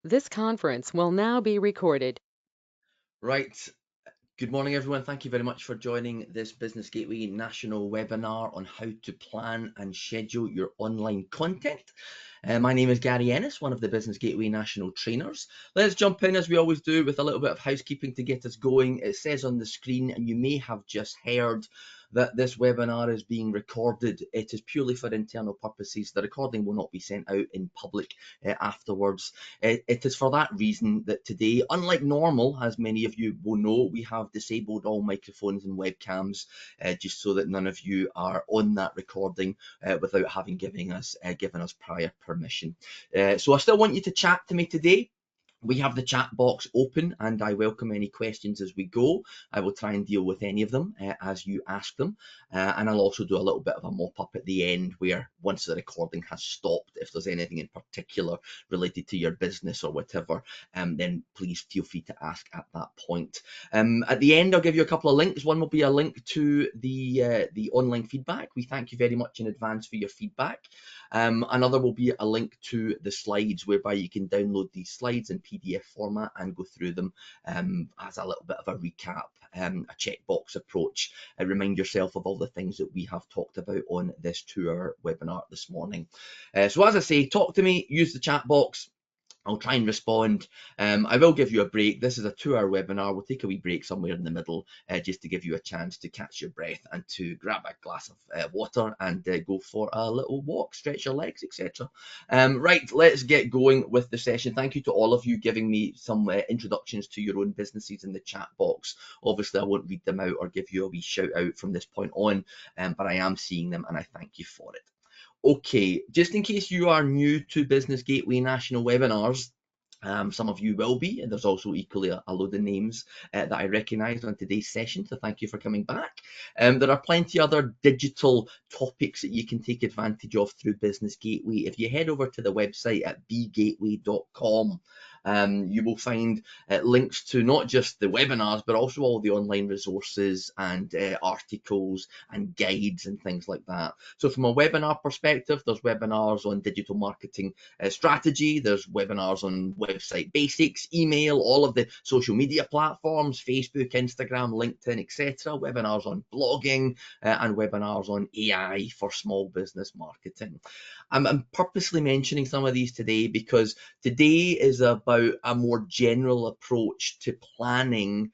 This conference will now be recorded. Right. Good morning, everyone. Thank you very much for joining this Business Gateway national webinar on how to plan and schedule your online content. My name is Gary Ennis, one of the Business Gateway national trainers. Let's jump in as we always do with a little bit of housekeeping to get us going. It says on the screen, and you may have just heard that this webinar is being recorded. It is purely for internal purposes. The recording will not be sent out in public afterwards. It is for that reason that today, unlike normal, as many of you will know, we have disabled all microphones and webcams just so that none of you are on that recording without having given us prior permission. So I still want you to chat to me today. We have the chat box open and I welcome any questions as we go. I will try and deal with any of them as you ask them. And I'll also do a little bit of a mop up at the end where once the recording has stopped, if there's anything in particular related to your business or whatever, then please feel free to ask at that point. At the end, I'll give you a couple of links. One will be a link to the online feedback. We thank you very much in advance for your feedback. Another will be a link to the slides whereby you can download these slides in PDF format and go through them as a little bit of a recap, a checkbox approach. Remind yourself of all the things that we have talked about on this 2-hour webinar this morning. So as I say, talk to me, use the chat box. I'll try and respond. I will give you a break. This is a 2-hour webinar. We'll take a wee break somewhere in the middle just to give you a chance to catch your breath and to grab a glass of water and go for a little walk, stretch your legs, etc. Right, let's get going with the session. Thank you to all of you giving me some introductions to your own businesses in the chat box. Obviously, I won't read them out or give you a wee shout out from this point on, but I am seeing them and I thank you for it. Okay, just in case you are new to Business Gateway National webinars, some of you will be, and there's also equally a load of names that I recognise on today's session, so thank you for coming back. There are plenty other digital topics that you can take advantage of through Business Gateway. If you head over to the website at bgateway.com, you will find links to not just the webinars, but also all the online resources and articles and guides and things like that. So from a webinar perspective, there's webinars on digital marketing strategy, there's webinars on website basics, email, all of the social media platforms, Facebook, Instagram, LinkedIn, etc. Webinars on blogging and webinars on AI for small business marketing. I'm purposely mentioning some of these today because today is about a more general approach to planning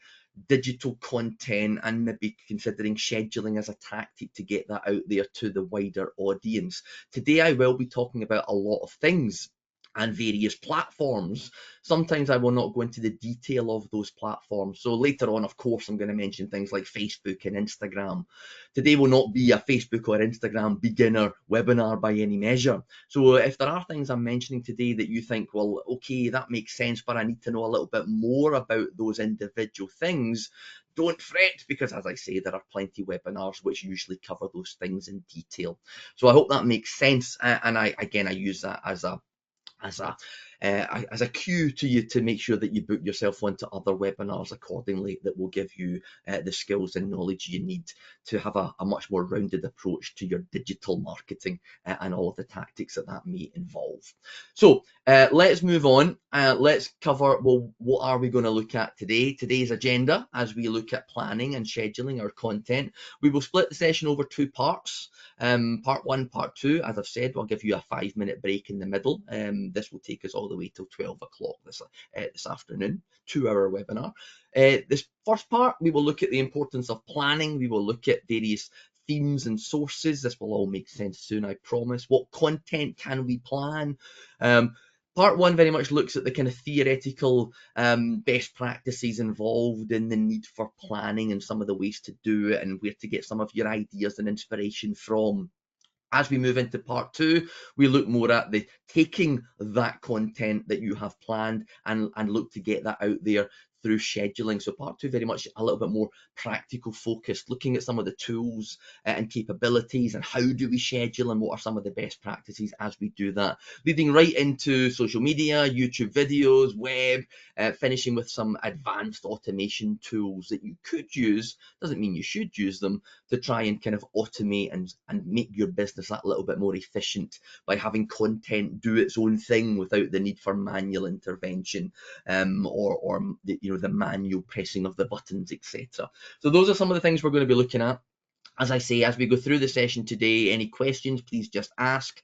digital content and maybe considering scheduling as a tactic to get that out there to the wider audience. Today I will be talking about a lot of things and various platforms. Sometimes I will not go into the detail of those platforms. So later on, of course, I'm going to mention things like Facebook and Instagram. Today will not be a Facebook or Instagram beginner webinar by any measure. So if there are things I'm mentioning today that you think, well, okay, that makes sense, but I need to know a little bit more about those individual things, don't fret, because as I say, there are plenty of webinars which usually cover those things in detail. So I hope that makes sense. And I use that as a as a as a cue to you to make sure that you book yourself onto other webinars accordingly that will give you the skills and knowledge you need to have a much more rounded approach to your digital marketing and all of the tactics that that may involve. So let's move on. Let's cover, well, what are we going to look at today? Today's agenda, as we look at planning and scheduling our content, we will split the session over 2 parts. Part 1, part 2, as I've said, I'll give you a 5-minute break in the middle. This will take us all the way till 12 o'clock this afternoon, 2-hour webinar. This first part, we will look at the importance of planning. We will look at various themes and sources. This will all make sense soon, I promise. What content can we plan? Part 1 very much looks at the kind of theoretical best practices involved in the need for planning and some of the ways to do it and where to get some of your ideas and inspiration from. As we move into part 2, we look more at the taking that content that you have planned and look to get that out there through scheduling. So part two, very much a little bit more practical focused, looking at some of the tools and capabilities and how do we schedule and what are some of the best practices as we do that. Leading right into social media, YouTube videos, web, finishing with some advanced automation tools that you could use, doesn't mean you should use them, to try and kind of automate and make your business that little bit more efficient by having content do its own thing without the need for manual intervention, or the manual pressing of the buttons, etc. So those are some of the things we're going to be looking at. As I say, as we go through the session today, any questions, please just ask.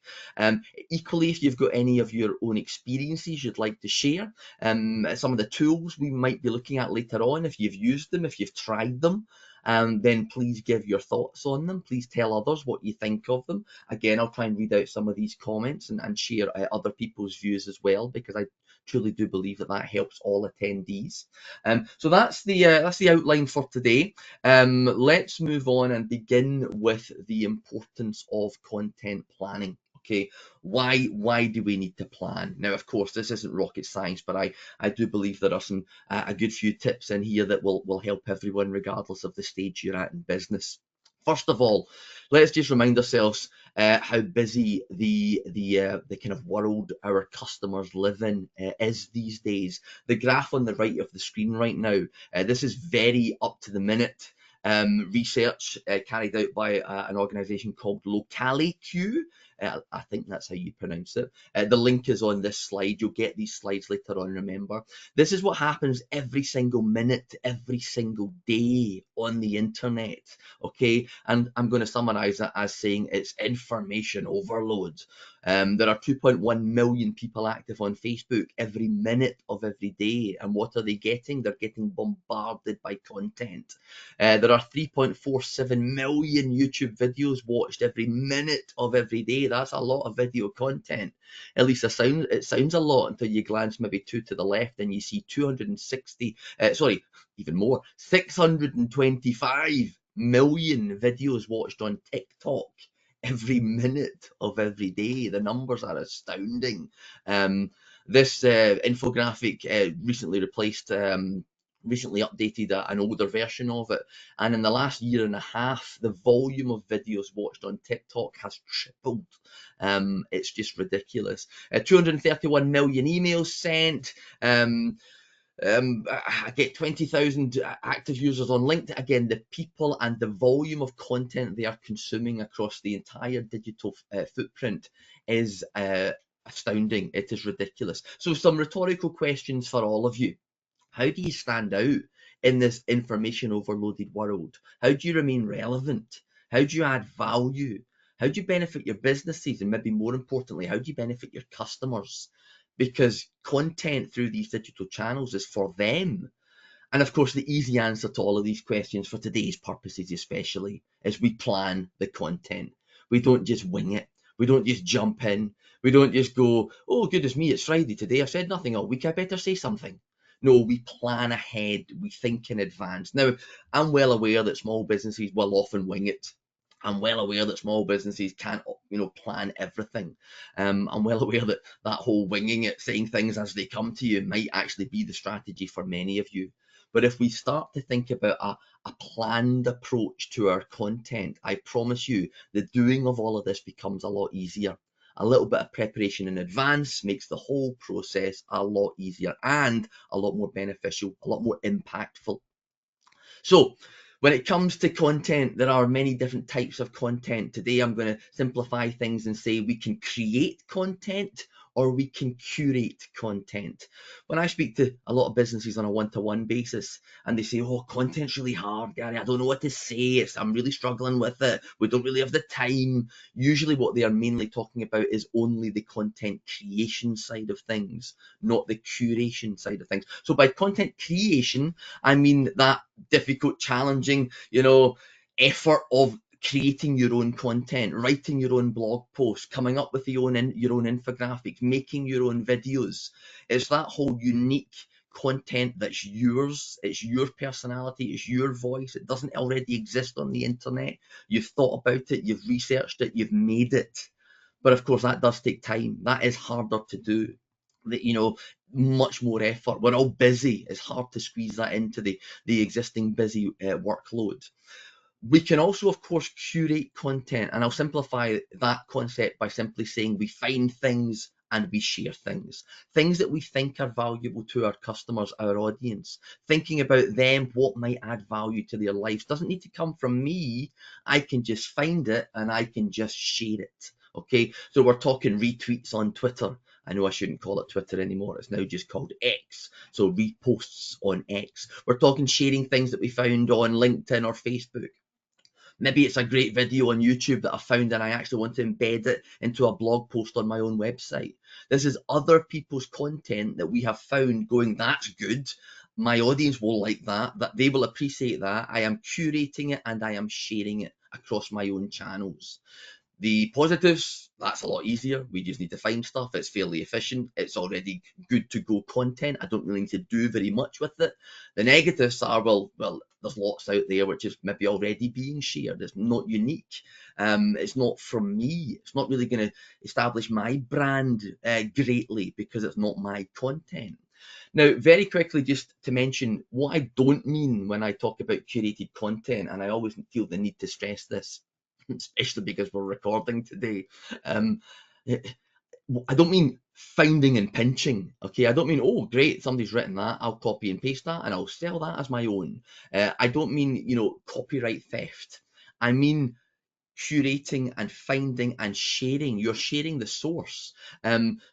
Equally, if you've got any of your own experiences you'd like to share, some of the tools we might be looking at later on, if you've used them, if you've tried them, then please give your thoughts on them. Please tell others what you think of them. Again, I'll try and read out some of these comments and share other people's views as well, because I truly do believe that helps all attendees. So that's the outline for today. Let's move on and begin with the importance of content planning. Okay, why do we need to plan? Now, of course, this isn't rocket science, but I do believe there are some a good few tips in here that will help everyone, regardless of the stage you're at in business. First of all, let's just remind ourselves how busy the kind of world our customers live in is these days. The graph on the right of the screen right now, this is very up to the minute research carried out by an organisation called LocaliQ. I think that's how you pronounce it. The link is on this slide. You'll get these slides later on, remember. This is what happens every single minute, every single day on the internet, okay? And I'm going to summarise that as saying it's information overload. There are 2.1 million people active on Facebook every minute of every day. And what are they getting? They're getting bombarded by content. There are 3.47 million YouTube videos watched every minute of every day. That's a lot of video content. At least it sounds a lot until you glance maybe two to the left and you see 260, even more, 625 million videos watched on TikTok every minute of every day. The numbers are astounding. This infographic recently updated an older version of it, and in the last year and a half, the volume of videos watched on TikTok has tripled. It's just ridiculous. 231 million emails sent. I get 20,000 active users on LinkedIn. Again, the people and the volume of content they are consuming across the entire digital footprint is astounding. It is ridiculous. So some rhetorical questions for all of you. How do you stand out in this information overloaded world? How do you remain relevant? How do you add value? How do you benefit your businesses? And maybe more importantly, how do you benefit your customers? Because content through these digital channels is for them. And of course, the easy answer to all of these questions, for today's purposes especially, is we plan the content. We don't just wing it. We don't just jump in. We don't just go, oh, goodness me, it's Friday today. I've said nothing all week. I better say something. No, we plan ahead. We think in advance. Now, I'm well aware that small businesses will often wing it. I'm well aware that small businesses can't, plan everything. I'm well aware that whole winging it, saying things as they come to you, might actually be the strategy for many of you. But if we start to think about a planned approach to our content, I promise you the doing of all of this becomes a lot easier. A little bit of preparation in advance makes the whole process a lot easier and a lot more beneficial, a lot more impactful. So when it comes to content, there are many different types of content. Today, I'm going to simplify things and say we can create content or we can curate content. When I speak to a lot of businesses on a one-to-one basis and they say, oh, content's really hard, Gary, I don't know what to say, I'm really struggling with it, we don't really have the time. Usually what they are mainly talking about is only the content creation side of things, not the curation side of things. So by content creation, I mean that difficult, challenging, effort of creating your own content, writing your own blog posts, coming up with your own infographics, making your own videos. It's that whole unique content that's yours. It's your personality. It's your voice. It doesn't already exist on the internet. You've thought about it. You've researched it. You've made it. But of course, that does take time. That is harder to do. that, much more effort. We're all busy. It's hard to squeeze that into the existing busy workload. We can also, of course, curate content, and I'll simplify that concept by simply saying we find things and we share things that we think are valuable to our customers, our audience. Thinking about them, what might add value to their lives, doesn't need to come from me. I can just find it and I can just share it. Okay, so we're talking retweets on Twitter. I know I shouldn't call it Twitter anymore. It's now just called X. So reposts on X. We're talking sharing things that we found on LinkedIn or Facebook. Maybe it's a great video on YouTube that I found and I actually want to embed it into a blog post on my own website. This is other people's content that we have found going, that's good. My audience will like that they will appreciate that. I am curating it and I am sharing it across my own channels. The positives, that's a lot easier. We just need to find stuff. It's fairly efficient. It's already good to go content. I don't really need to do very much with it. The negatives are, well, there's lots out there which is maybe already being shared. It's not unique. It's not from me. It's not really going to establish my brand greatly because it's not my content. Now, very quickly, just to mention what I don't mean when I talk about curated content, and I always feel the need to stress this, especially because we're recording today. Um, I don't mean finding and pinching. Okay, I don't mean, oh great, somebody's written that, I'll copy and paste that and I'll sell that as my own. I don't mean, copyright theft. I mean curating and finding and sharing. You're sharing the source.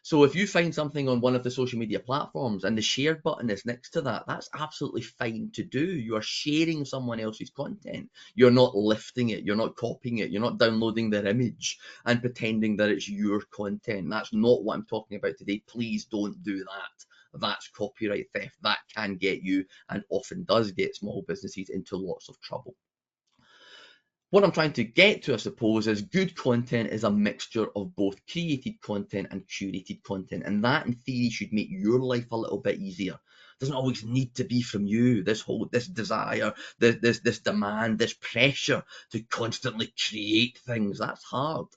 So if you find something on one of the social media platforms and the share button is next to that, that's absolutely fine to do. You are sharing someone else's content. You're not lifting it. You're not copying it. You're not downloading their image and pretending that it's your content. That's not what I'm talking about today. Please don't do that. That's copyright theft. That can get you, and often does get, small businesses into lots of trouble. What I'm trying to get to, I suppose, is good content is a mixture of both created content and curated content. And that, in theory, should make your life a little bit easier. It doesn't always need to be from you. This desire, this demand, this pressure to constantly create things. That's hard.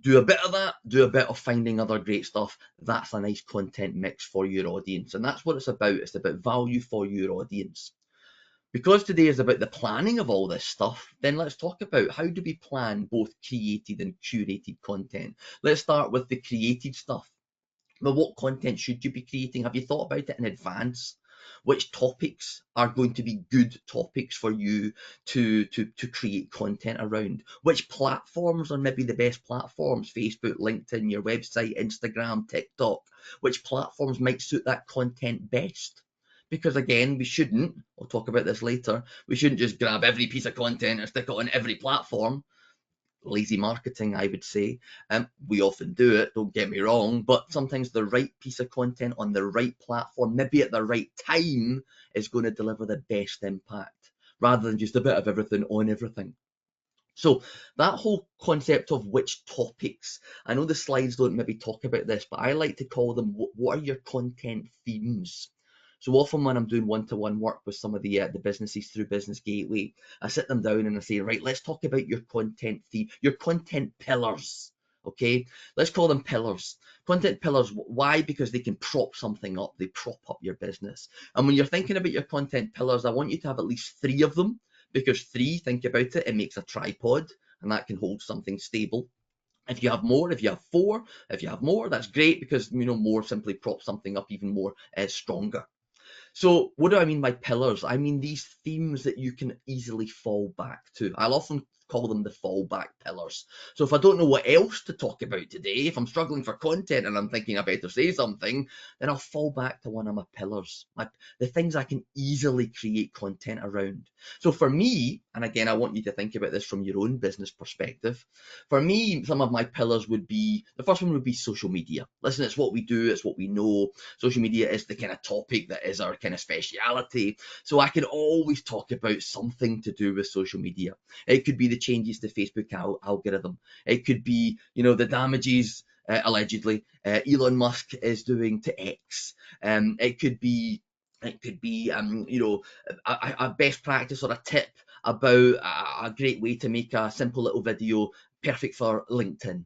Do a bit of that, do a bit of finding other great stuff. That's a nice content mix for your audience. And that's what it's about. It's about value for your audience. Because today is about the planning of all this stuff, then let's talk about how do we plan both created and curated content. Let's start with the created stuff. Well, what content should you be creating? Have you thought about it in advance? Which topics are going to be good topics for you to create content around? Which platforms are maybe the best platforms? Facebook, LinkedIn, your website, Instagram, TikTok. Which platforms might suit that content best? Because again, we shouldn't, I'll talk about this later, we shouldn't just grab every piece of content and stick it on every platform. Lazy marketing, I would say. We often do it, don't get me wrong, but sometimes the right piece of content on the right platform, maybe at the right time, is going to deliver the best impact rather than just a bit of everything on everything. So that whole concept of which topics, I know the slides don't maybe talk about this, but I like to call them what are your content themes. So often when I'm doing one-to-one work with some of the businesses through Business Gateway, I sit them down and I say, right, let's talk about your content theme, your content pillars. Okay, let's call them pillars. Content pillars. Why? Because they can prop something up. They prop up your business. And when you're thinking about your content pillars, I want you to have at least 3 of them, because 3, think about it, it makes a tripod and that can hold something stable. If you have more, if you have 4, if you have more, that's great, because more simply props something up even more stronger. So what do I mean by pillars? I mean these themes that you can easily fall back to. I'll often call them the fallback pillars. So if I don't know what else to talk about today, if I'm struggling for content and I'm thinking I better say something, then I'll fall back to one of my pillars, the things I can easily create content around. So for me, and again, I want you to think about this from your own business perspective. For me, some of my pillars would be, the first one would be social media. Listen, it's what we do, it's what we know. Social media is the kind of topic that is our kind of speciality. So I can always talk about something to do with social media. It could be the changes to Facebook algorithm. It could be, the damages allegedly Elon Musk is doing to X. It could be a best practice or a tip about a great way to make a simple little video perfect for LinkedIn.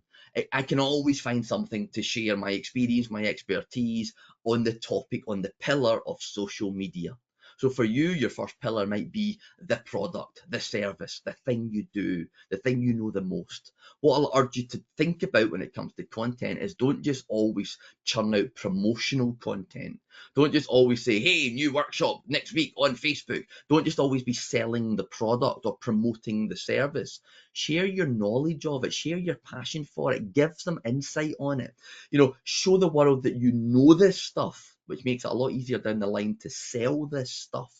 I can always find something to share my experience, my expertise on the topic, on the pillar of social media. So for you, your first pillar might be the product, the service, the thing you do, the thing you know the most. What I'll urge you to think about when it comes to content is don't just always churn out promotional content. Don't just always say, hey, new workshop next week on Facebook. Don't just always be selling the product or promoting the service. Share your knowledge of it, share your passion for it, give some insight on it. Show the world that you know this stuff, which makes it a lot easier down the line to sell this stuff.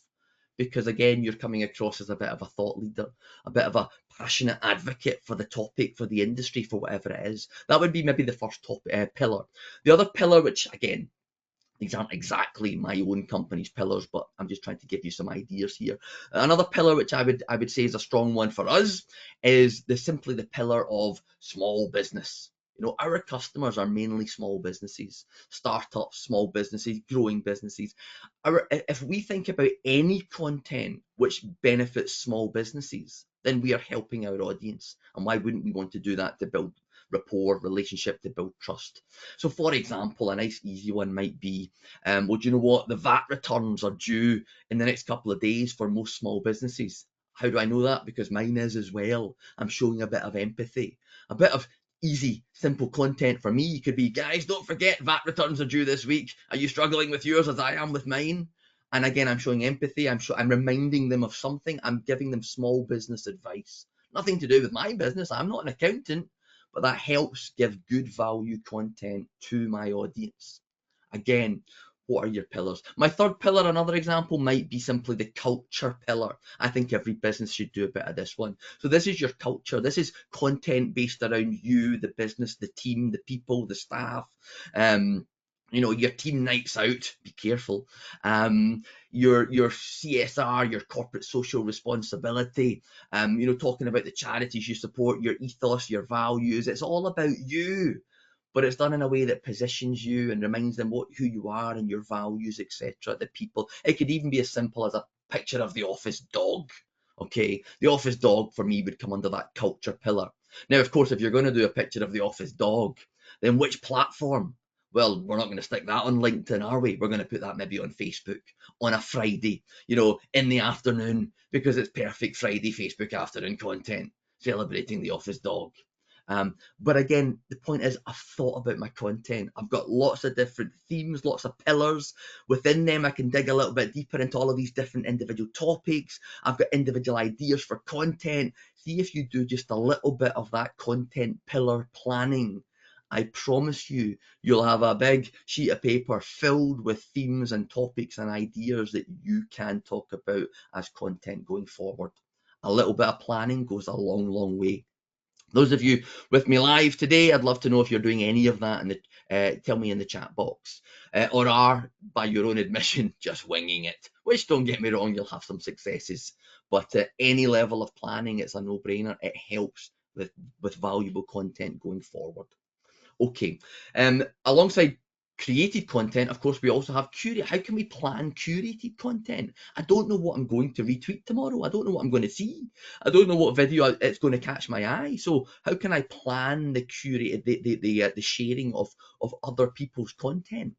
Because again, you're coming across as a bit of a thought leader, a bit of a passionate advocate for the topic, for the industry, for whatever it is. That would be maybe the first pillar. The other pillar, which again, these aren't exactly my own company's pillars, but I'm just trying to give you some ideas here. Another pillar which I would say is a strong one for us is simply the pillar of small business. Our customers are mainly small businesses, startups, small businesses, growing businesses. If we think about any content which benefits small businesses, then we are helping our audience. And why wouldn't we want to do that to build rapport, relationship, to build trust? So, for example, a nice easy one might be, well, do you know what? The VAT returns are due in the next couple of days for most small businesses. How do I know that? Because mine is as well. I'm showing a bit of empathy, a bit of easy, simple content for me could be, guys, don't forget VAT returns are due this week. Are you struggling with yours as I am with mine? And again, I'm showing empathy. I'm reminding them of something. I'm giving them small business advice. Nothing to do with my business. I'm not an accountant, but that helps give good value content to my audience. Again, what are your pillars? My third pillar, another example, might be simply the culture pillar. I think every business should do a bit of this one. So this is your culture. This is content based around you, the business, the team, the people, the staff. Your team nights out, be careful. Your CSR, your corporate social responsibility, talking about the charities you support, your ethos, your values. It's all about you, but it's done in a way that positions you and reminds them who you are and your values, etc. The people. It could even be as simple as a picture of the office dog. Okay, the office dog for me would come under that culture pillar. Now, of course, if you're going to do a picture of the office dog, then which platform? Well, we're not going to stick that on LinkedIn, are we? We're going to put that maybe on Facebook on a Friday, in the afternoon, because it's perfect Friday Facebook afternoon content celebrating the office dog. But again, the point is, I've thought about my content. I've got lots of different themes, lots of pillars. Within them, I can dig a little bit deeper into all of these different individual topics. I've got individual ideas for content. See if you do just a little bit of that content pillar planning. I promise you, you'll have a big sheet of paper filled with themes and topics and ideas that you can talk about as content going forward. A little bit of planning goes a long, long way. Those of you with me live today, I'd love to know if you're doing any of that, and tell me in the chat box, or are, by your own admission, just winging it. Which, don't get me wrong, you'll have some successes, but at any level of planning, it's a no-brainer. It helps with valuable content going forward. Okay, alongside created content, of course, we also have curate. How can we plan curated content? I don't know what I'm going to retweet tomorrow. I don't know what I'm going to see. I don't know what video it's going to catch my eye. So how can I plan the curated, the sharing of other people's content?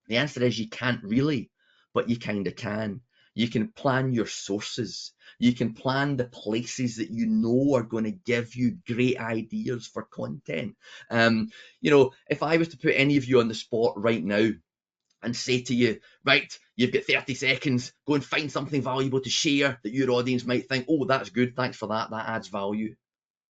The answer is you can't really, but you kind of can. You can plan your sources. You can plan the places that you know are going to give you great ideas for content. If I was to put any of you on the spot right now and say to you, right, you've got 30 seconds, go and find something valuable to share that your audience might think, oh, that's good, thanks for that, that adds value.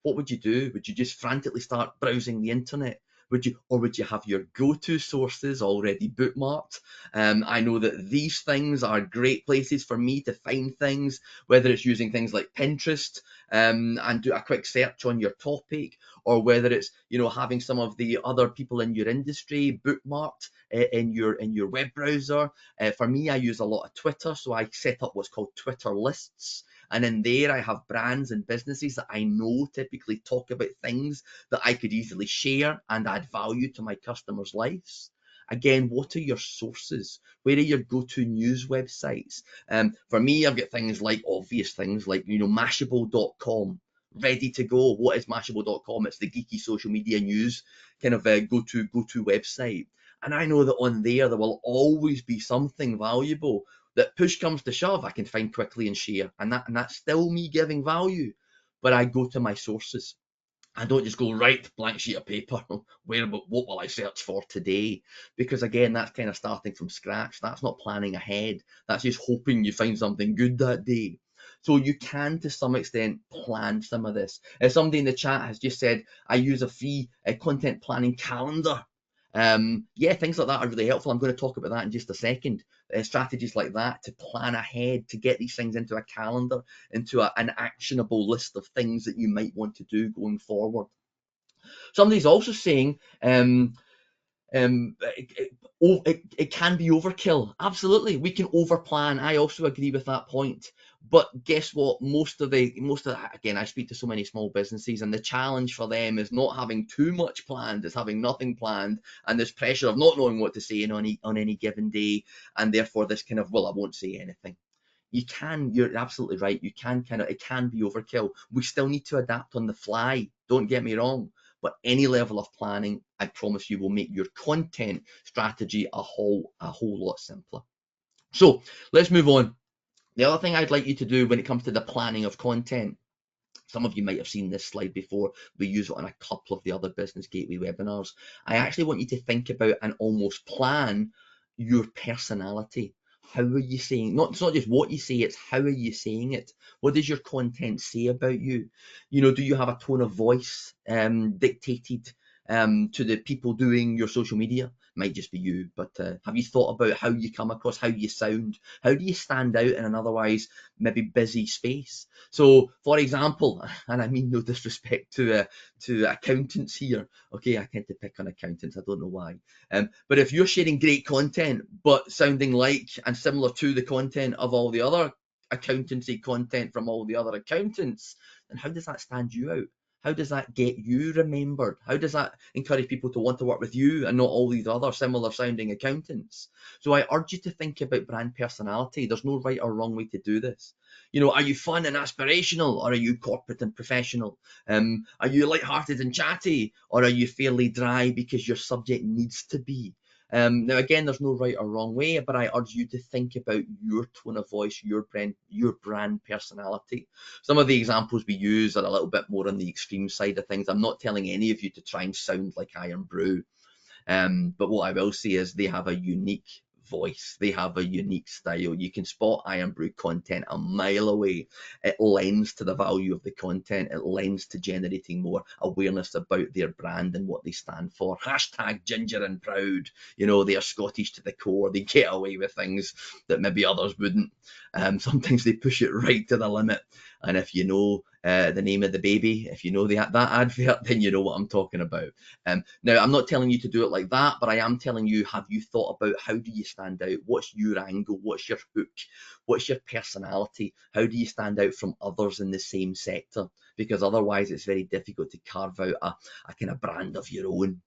What would you do? Would you just frantically start browsing the internet? Would you have your go-to sources already bookmarked? I know that these things are great places for me to find things, whether it's using things like Pinterest, and do a quick search on your topic, or whether it's having some of the other people in your industry bookmarked in your web browser. For me, I use a lot of Twitter, so I set up what's called Twitter lists. And in there, I have brands and businesses that I know typically talk about things that I could easily share and add value to my customers' lives. Again, what are your sources? Where are your go-to news websites? For me, I've got things like obvious things like, Mashable.com, ready to go. What is Mashable.com? It's the geeky social media news kind of go-to website. And I know that on there will always be something valuable that push comes to shove, I can find quickly and share. And that's still me giving value. But I go to my sources. I don't just go, right, blank sheet of paper, what will I search for today? Because again, that's kind of starting from scratch. That's not planning ahead. That's just hoping you find something good that day. So you can, to some extent, plan some of this. Somebody in the chat has just said, I use a free content planning calendar. Yeah, things like that are really helpful. I'm going to talk about that in just a second. Strategies like that to plan ahead, to get these things into a calendar, into an actionable list of things that you might want to do going forward. Somebody's also saying it can be overkill. Absolutely, we can overplan. I also agree with that point. But guess what? Most of the again, I speak to so many small businesses, and the challenge for them is not having too much planned, it's having nothing planned, and this pressure of not knowing what to say on any given day, and therefore this kind of, well, I won't say anything. You're absolutely right, you can kind of, it can be overkill. We still need to adapt on the fly, don't get me wrong, but any level of planning, I promise you, will make your content strategy a whole lot simpler. So let's move on. The other thing I'd like you to do when it comes to the planning of content, some of you might have seen this slide before. We use it on a couple of the other Business Gateway webinars. I actually want you to think about and almost plan your personality. How are you saying? It's not just what you say, it's how are you saying it? What does your content say about you? Do you have a tone of voice dictated to the people doing your social media? Might just be you, but have you thought about how you come across, how you sound? How do you stand out in an otherwise maybe busy space? So, for example, and I mean no disrespect to accountants here. Okay, I tend to pick on accountants. I don't know why. But if you're sharing great content, but sounding like and similar to the content of all the other accountancy content from all the other accountants, then how does that stand you out? How does that get you remembered? How does that encourage people to want to work with you and not all these other similar sounding accountants? So I urge you to think about brand personality. There's no right or wrong way to do this. Are you fun and aspirational, or are you corporate and professional? Are you light-hearted and chatty, or are you fairly dry because your subject needs to be? Now, again, there's no right or wrong way, but I urge you to think about your tone of voice, your brand personality. Some of the examples we use are a little bit more on the extreme side of things. I'm not telling any of you to try and sound like Iron Brew. But what I will say is they have a unique voice. They have a unique style. You can spot Iron Brew content a mile away. It lends to the value of the content. It lends to generating more awareness about their brand and what they stand for. Hashtag ginger and proud. They are Scottish to the core. They get away with things that maybe others wouldn't. Sometimes they push it right to the limit. And if you know the name of the baby, if you know that advert, then you know what I'm talking about. Now, I'm not telling you to do it like that, but I am telling you, have you thought about how do you stand out? What's your angle? What's your hook? What's your personality? How do you stand out from others in the same sector? Because otherwise it's very difficult to carve out a kind of brand of your own.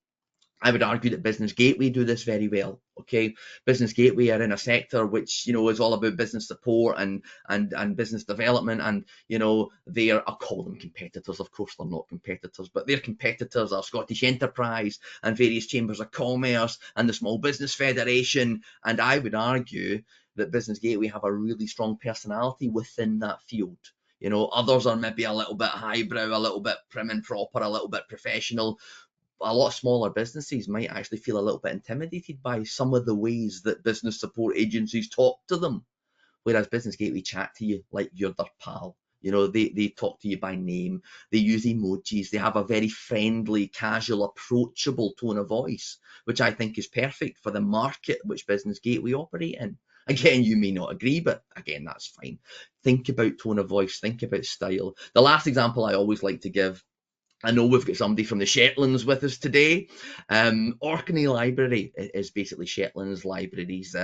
I would argue that Business Gateway do this very well. Okay, Business Gateway are in a sector which is all about business support and business development, and they are, I'll call them competitors. Of course, they're not competitors, but their competitors are Scottish Enterprise and various chambers of commerce and the Small Business Federation. And I would argue that Business Gateway have a really strong personality within that field. Others are maybe a little bit highbrow, a little bit prim and proper, a little bit professional. A lot of smaller businesses might actually feel a little bit intimidated by some of the ways that business support agencies talk to them. Whereas Business Gateway chat to you like you're their pal. They talk to you by name. They use emojis. They have a very friendly, casual, approachable tone of voice, which I think is perfect for the market which Business Gateway operate in. Again, you may not agree, but again, that's fine. Think about tone of voice. Think about style. The last example I always like to give, I know we've got somebody from the Shetlands with us today. Orkney Library is basically Shetlands Library's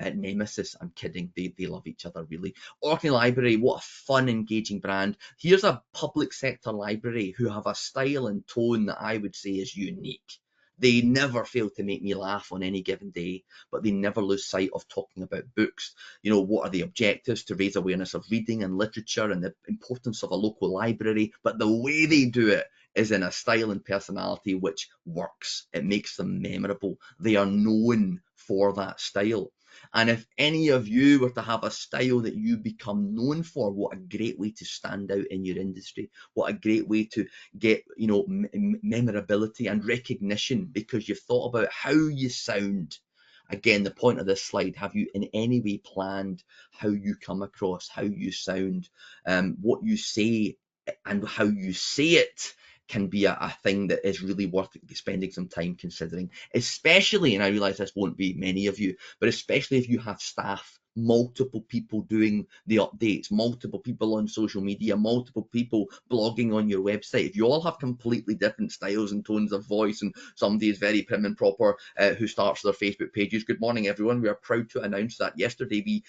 nemesis. I'm kidding. They love each other, really. Orkney Library, what a fun, engaging brand. Here's a public sector library who have a style and tone that I would say is unique. They never fail to make me laugh on any given day, but they never lose sight of talking about books. What are the objectives? To raise awareness of reading and literature and the importance of a local library. But the way they do it is in a style and personality which works. It makes them memorable. They are known for that style. And if any of you were to have a style that you become known for, what a great way to stand out in your industry. What a great way to get, memorability and recognition because you've thought about how you sound. Again, the point of this slide, have you in any way planned how you come across, how you sound, what you say and how you say it can be a thing that is really worth spending some time considering, especially, and I realize this won't be many of you, but especially if you have staff, multiple people doing the updates, multiple people on social media, multiple people blogging on your website. If you all have completely different styles and tones of voice, and somebody is very prim and proper who starts their Facebook pages, good morning everyone, we are proud to announce that yesterday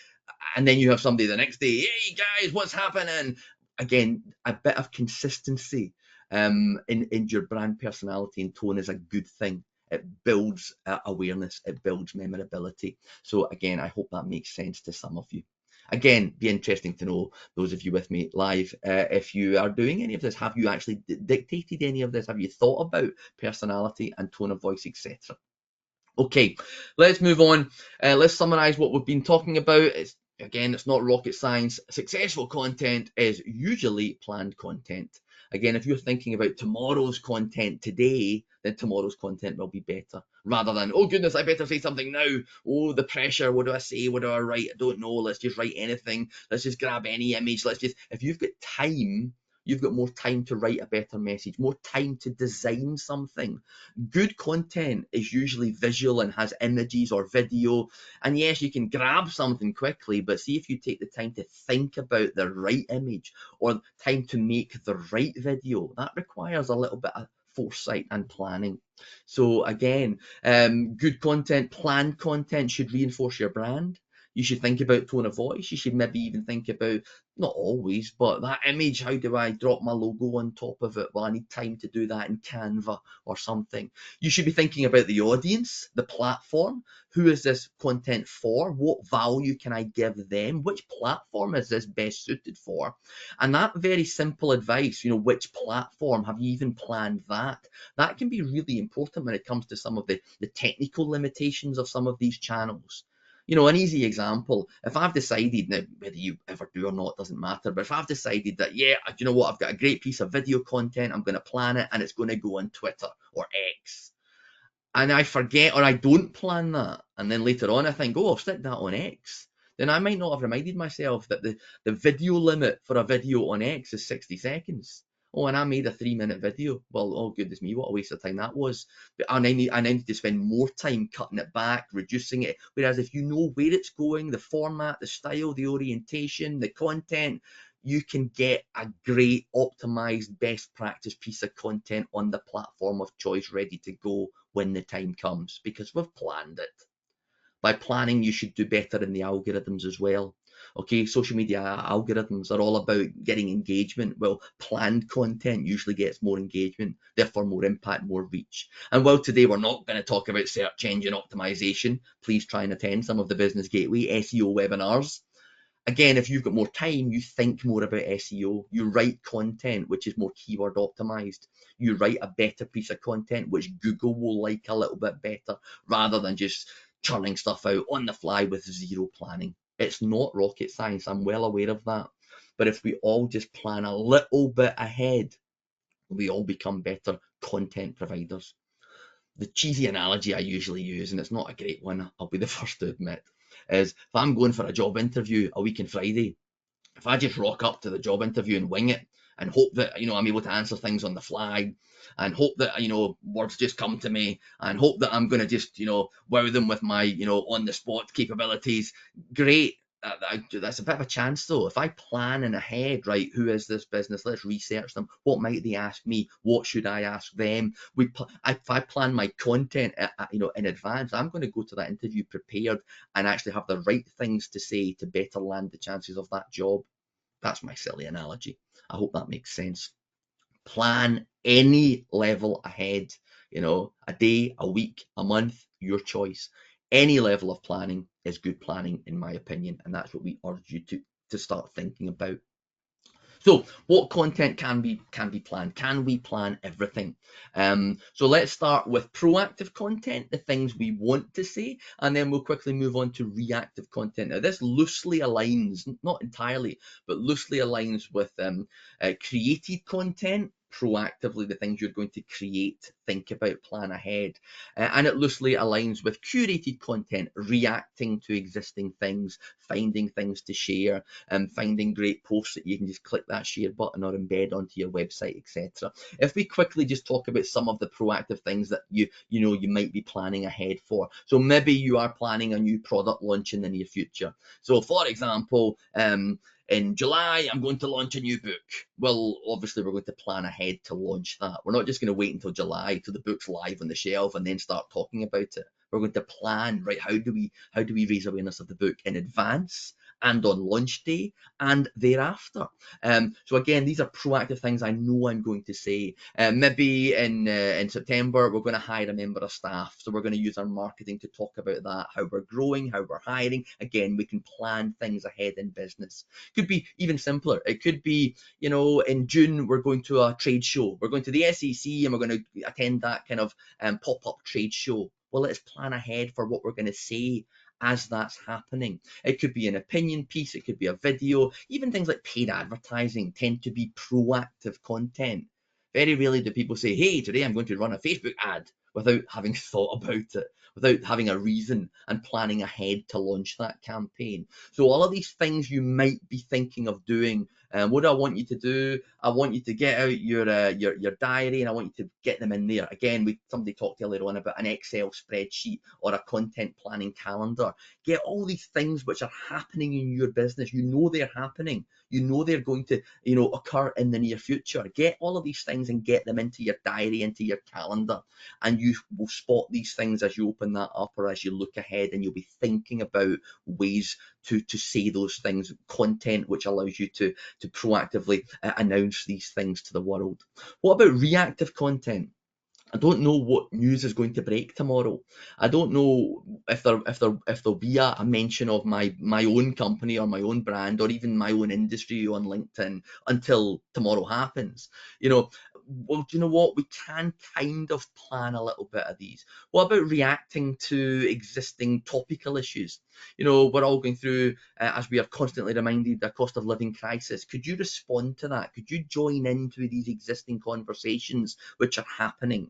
and then you have somebody the next day, hey guys, what's happening? Again, a bit of consistency in your brand personality and tone is a good thing. It builds awareness, it builds memorability. So again, I hope that makes sense to some of you. Again, be interesting to know, those of you with me live, if you are doing any of this, have you actually dictated any of this? Have you thought about personality and tone of voice, etc.? Okay, let's move on. Let's summarize what we've been talking about. It's not rocket science. Successful content is usually planned content. Again, if you're thinking about tomorrow's content today, then tomorrow's content will be better. Rather than, oh goodness, I better say something now. Oh, the pressure. What do I say? What do I write? I don't know. Let's just write anything. Let's just grab any image. If you've got time, you've got more time to write a better message, more time to design something. Good content is usually visual and has images or video. And yes, you can grab something quickly, but see if you take the time to think about the right image or time to make the right video, that requires a little bit of foresight and planning. So again, good content, planned content should reinforce your brand. You should think about tone of voice. You should maybe even think about, not always, but that image, how do I drop my logo on top of it? Well, I need time to do that in Canva or something. You should be thinking about the audience, the platform. Who is this content for? What value can I give them? Which platform is this best suited for? And that very simple advice, which platform, have you even planned that? That can be really important when it comes to some of the technical limitations of some of these channels. An easy example, if I've decided, now whether you ever do or not doesn't matter, but if I've decided that, yeah, you know what, I've got a great piece of video content, I'm going to plan it and it's going to go on Twitter or X, and I forget or I don't plan that, and then later on I think, oh, I'll stick that on X, then I might not have reminded myself that the video limit for a video on X is 60 seconds. Oh, and I made a 3-minute video. Well, oh goodness me, what a waste of time that was. But I need to spend more time cutting it back, reducing it. Whereas if you know where it's going, the format, the style, the orientation, the content, you can get a great optimized best practice piece of content on the platform of choice ready to go when the time comes, because we've planned it. By planning, you should do better in the algorithms as well. Okay, social media algorithms are all about getting engagement. Well, planned content usually gets more engagement, therefore more impact, more reach. And while today we're not going to talk about search engine optimization, please try and attend some of the Business Gateway SEO webinars. Again, if you've got more time, you think more about SEO. You write content which is more keyword optimized. You write a better piece of content which Google will like a little bit better, rather than just churning stuff out on the fly with zero planning. It's not rocket science, I'm well aware of that. But if we all just plan a little bit ahead, we all become better content providers. The cheesy analogy I usually use, and it's not a great one, I'll be the first to admit, is if I'm going for a job interview a week on Friday, if I just rock up to the job interview and wing it and hope that I'm able to answer things on the fly, and hope that words just come to me, and hope that I'm going to just wow them with my on the spot capabilities, great. That's a bit of a chance though. If I plan in ahead, right, who is this business, let's research them, what might they ask me, what should I ask them, if I plan my content in advance, I'm going to go to that interview prepared and actually have the right things to say to better land the chances of that job. That's my silly analogy. I hope that makes sense. Plan any level ahead. A day, a week, a month, your choice. Any level of planning is good planning, in my opinion, and that's what we urge you to start thinking about. So, what content can be planned? Can we plan everything? So let's start with proactive content, the things we want to say, and then we'll quickly move on to reactive content. Now, this loosely aligns, not entirely, but loosely aligns with created content. Proactively, the things you're going to create, think about, plan ahead, and it loosely aligns with curated content, reacting to existing things, finding things to share, finding great posts that you can just click that share button or embed onto your website, etc. If we quickly just talk about some of the proactive things that you might be planning ahead for. So maybe you are planning a new product launch in the near future. So for example, in July, I'm going to launch a new book. Well, obviously, we're going to plan ahead to launch that. We're not just going to wait until July till the book's live on the shelf and then start talking about it. We're going to plan, right? How do we raise awareness of the book in advance and on launch day and thereafter? So again, these are proactive things I know I'm going to say. Maybe in September we're going to hire a member of staff, so we're going to use our marketing to talk about that, how we're growing, how we're hiring. Again, we can plan things ahead in business. Could be even simpler. It could be, in June we're going to a trade show. We're going to the SEC and we're going to attend that kind of pop-up trade show. Well, let's plan ahead for what we're going to say as that's happening. It could be an opinion piece, it could be a video, even things like paid advertising tend to be proactive content. Very rarely do people say, hey, today I'm going to run a Facebook ad without having thought about it, without having a reason and planning ahead to launch that campaign. So all of these things you might be thinking of doing. What do I want you to do? I want you to get out your diary, and I want you to get them in there. Again, somebody talked earlier on about an Excel spreadsheet or a content planning calendar. Get all these things which are happening in your business. You know they're happening. You know they're going to occur in the near future. Get all of these things and get them into your diary, into your calendar, and you will spot these things as you open that up or as you look ahead, and you'll be thinking about ways to say those things, content which allows you to proactively announce these things to the world. What about reactive content? I don't know what news is going to break tomorrow. I don't know if there'll be a mention of my own company or my own brand or even my own industry on LinkedIn until tomorrow happens. You know, well, do you know what? We can kind of plan a little bit of these. What about reacting to existing topical issues? We're all going through, as we are constantly reminded, the cost of living crisis. Could you respond to that? Could you join into these existing conversations which are happening?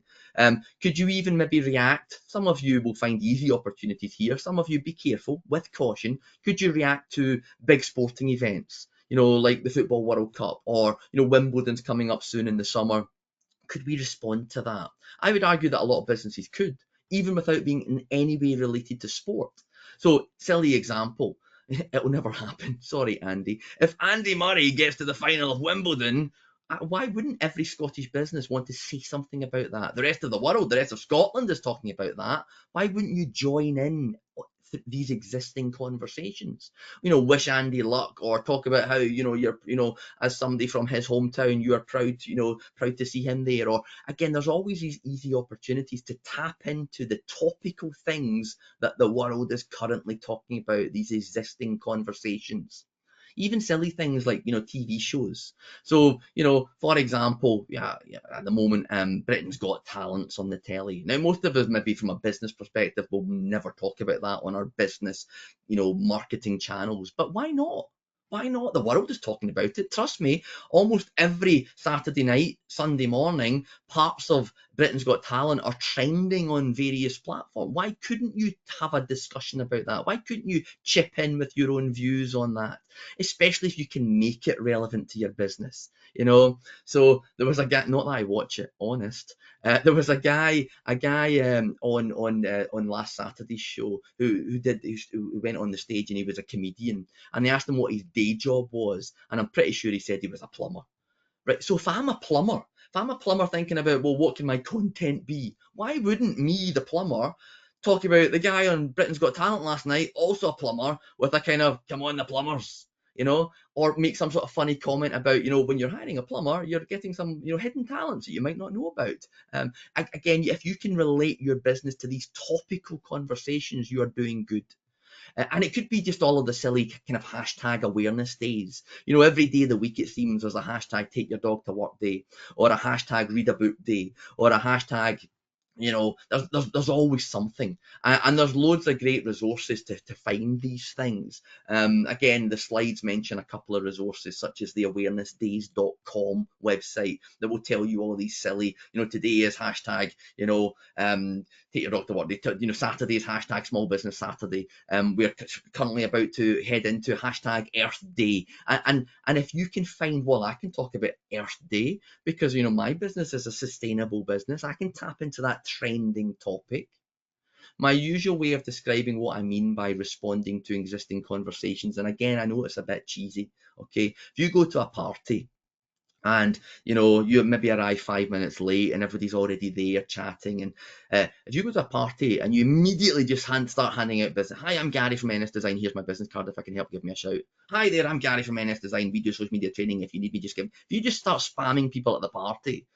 Could you even maybe react? Some of you will find easy opportunities here. Some of you, be careful, with caution. Could you react to big sporting events? Like the Football World Cup, or Wimbledon's coming up soon in the summer. Could we respond to that? I would argue that a lot of businesses could, even without being in any way related to sport. So, silly example. It will never happen. Sorry, Andy. If Andy Murray gets to the final of Wimbledon, why wouldn't every Scottish business want to say something about that? The rest of the world, the rest of Scotland is talking about that. Why wouldn't you join in these existing conversations? Wish Andy luck, or talk about how you're as somebody from his hometown, you are proud to see him there. Or again, there's always these easy opportunities to tap into the topical things that the world is currently talking about, these existing conversations. Even silly things like TV shows. So for example, yeah, at the moment, Britain's Got Talent's on the telly. Now, most of us, maybe from a business perspective, will never talk about that on our business marketing channels. But why not? Why not? The world is talking about it. Trust me, almost every Saturday night, Sunday morning, parts of Britain's Got Talent are trending on various platforms. Why couldn't you have a discussion about that? Why couldn't you chip in with your own views on that? Especially if you can make it relevant to your business. So there was a guy, not that I watch it, honest. There was a guy on last Saturday's show who went on the stage, and he was a comedian, and they asked him what his day job was, and I'm pretty sure he said he was a plumber. Right. So if I'm a plumber thinking about, well, what can my content be? Why wouldn't me, the plumber, talk about the guy on Britain's Got Talent last night, also a plumber, with a kind of, come on, the plumbers. or make some sort of funny comment about, when you're hiring a plumber, you're getting some, hidden talents that you might not know about. Again, if you can relate your business to these topical conversations, you are doing good. And it could be just all of the silly kind of hashtag awareness days. Every day of the week it seems there's a hashtag take your dog to work day, or a hashtag read a book day, or a hashtag, there's always something. And there's loads of great resources to find these things. Again, the slides mention a couple of resources such as the awarenessdays.com website that will tell you all of these silly, today is hashtag, take your dog to work day. Saturday is hashtag small business Saturday. We're currently about to head into hashtag Earth Day. And if you can find, well, I can talk about Earth Day because, my business is a sustainable business. I can tap into that trending topic. My usual way of describing what I mean by responding to existing conversations, and again, I know it's a bit cheesy, okay? If you go to a party and you maybe arrive 5 minutes late and everybody's already there chatting, and if you go to a party and you immediately just start handing out business. Hi, I'm Gary from NS Design, here's my business card, if I can help, give me a shout. Hi there, I'm Gary from NS Design, we do social media training, if you need me, just give. If you just start spamming people at the party,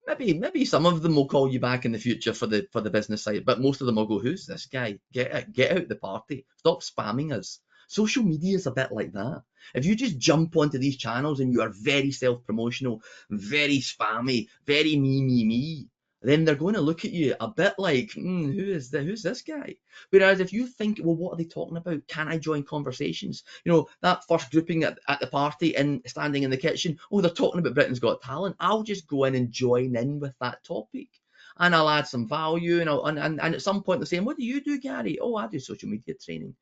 maybe some of them will call you back in the future for the business side, but most of them will go, who's this guy? Get out the party, stop spamming us. Social media is a bit like that. If you just jump onto these channels and you are very self-promotional, very spammy, very me, then they're going to look at you a bit like, who's this guy? Whereas if you think, well, what are they talking about? Can I join conversations? That first grouping at the party and standing in the kitchen, oh, they're talking about Britain's Got Talent. I'll just go in and join in with that topic. And I'll add some value, and at some point they're saying, what do you do, Gary? Oh, I do social media training.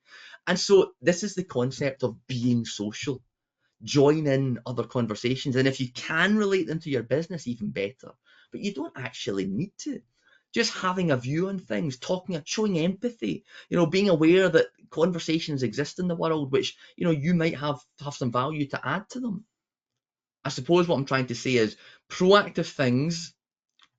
And so this is the concept of being social. Join in other conversations. And if you can relate them to your business, even better. But you don't actually need to. Just having a view on things, showing empathy, being aware that conversations exist in the world, which, you might have some value to add to them. I suppose what I'm trying to say is proactive things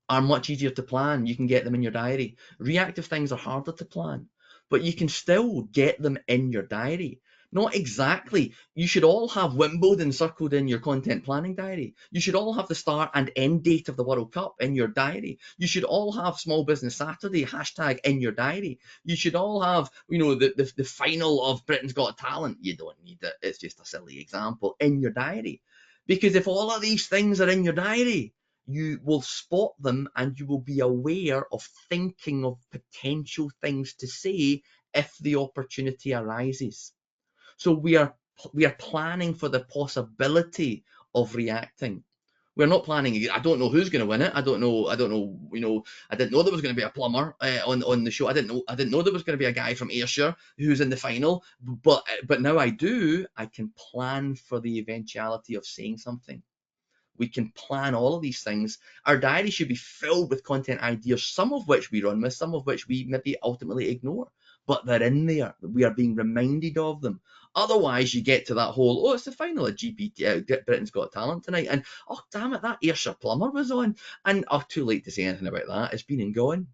are much easier to plan. You can get them in your diary. Reactive things are harder to plan, but you can still get them in your diary. Not exactly. You should all have Wimbledon circled in your content planning diary. You should all have the start and end date of the World Cup in your diary. You should all have Small Business Saturday hashtag in your diary. You should all have, the final of Britain's Got Talent. You don't need it. It's just a silly example in your diary. Because if all of these things are in your diary, you will spot them and you will be aware of thinking of potential things to say if the opportunity arises. So we are planning for the possibility of reacting. We're not planning. I don't know who's going to win it. I don't know. I didn't know there was going to be a plumber on the show. I didn't know there was going to be a guy from Ayrshire who's in the final. But now I do. I can plan for the eventuality of saying something. We can plan all of these things. Our diary should be filled with content ideas, some of which we run with, some of which we maybe ultimately ignore. But they're in there. We are being reminded of them. Otherwise, you get to that whole, it's the final of Britain's Got Talent tonight. And, oh, damn it, that Ayrshire plumber was on. And, too late to say anything about that. It's been and gone.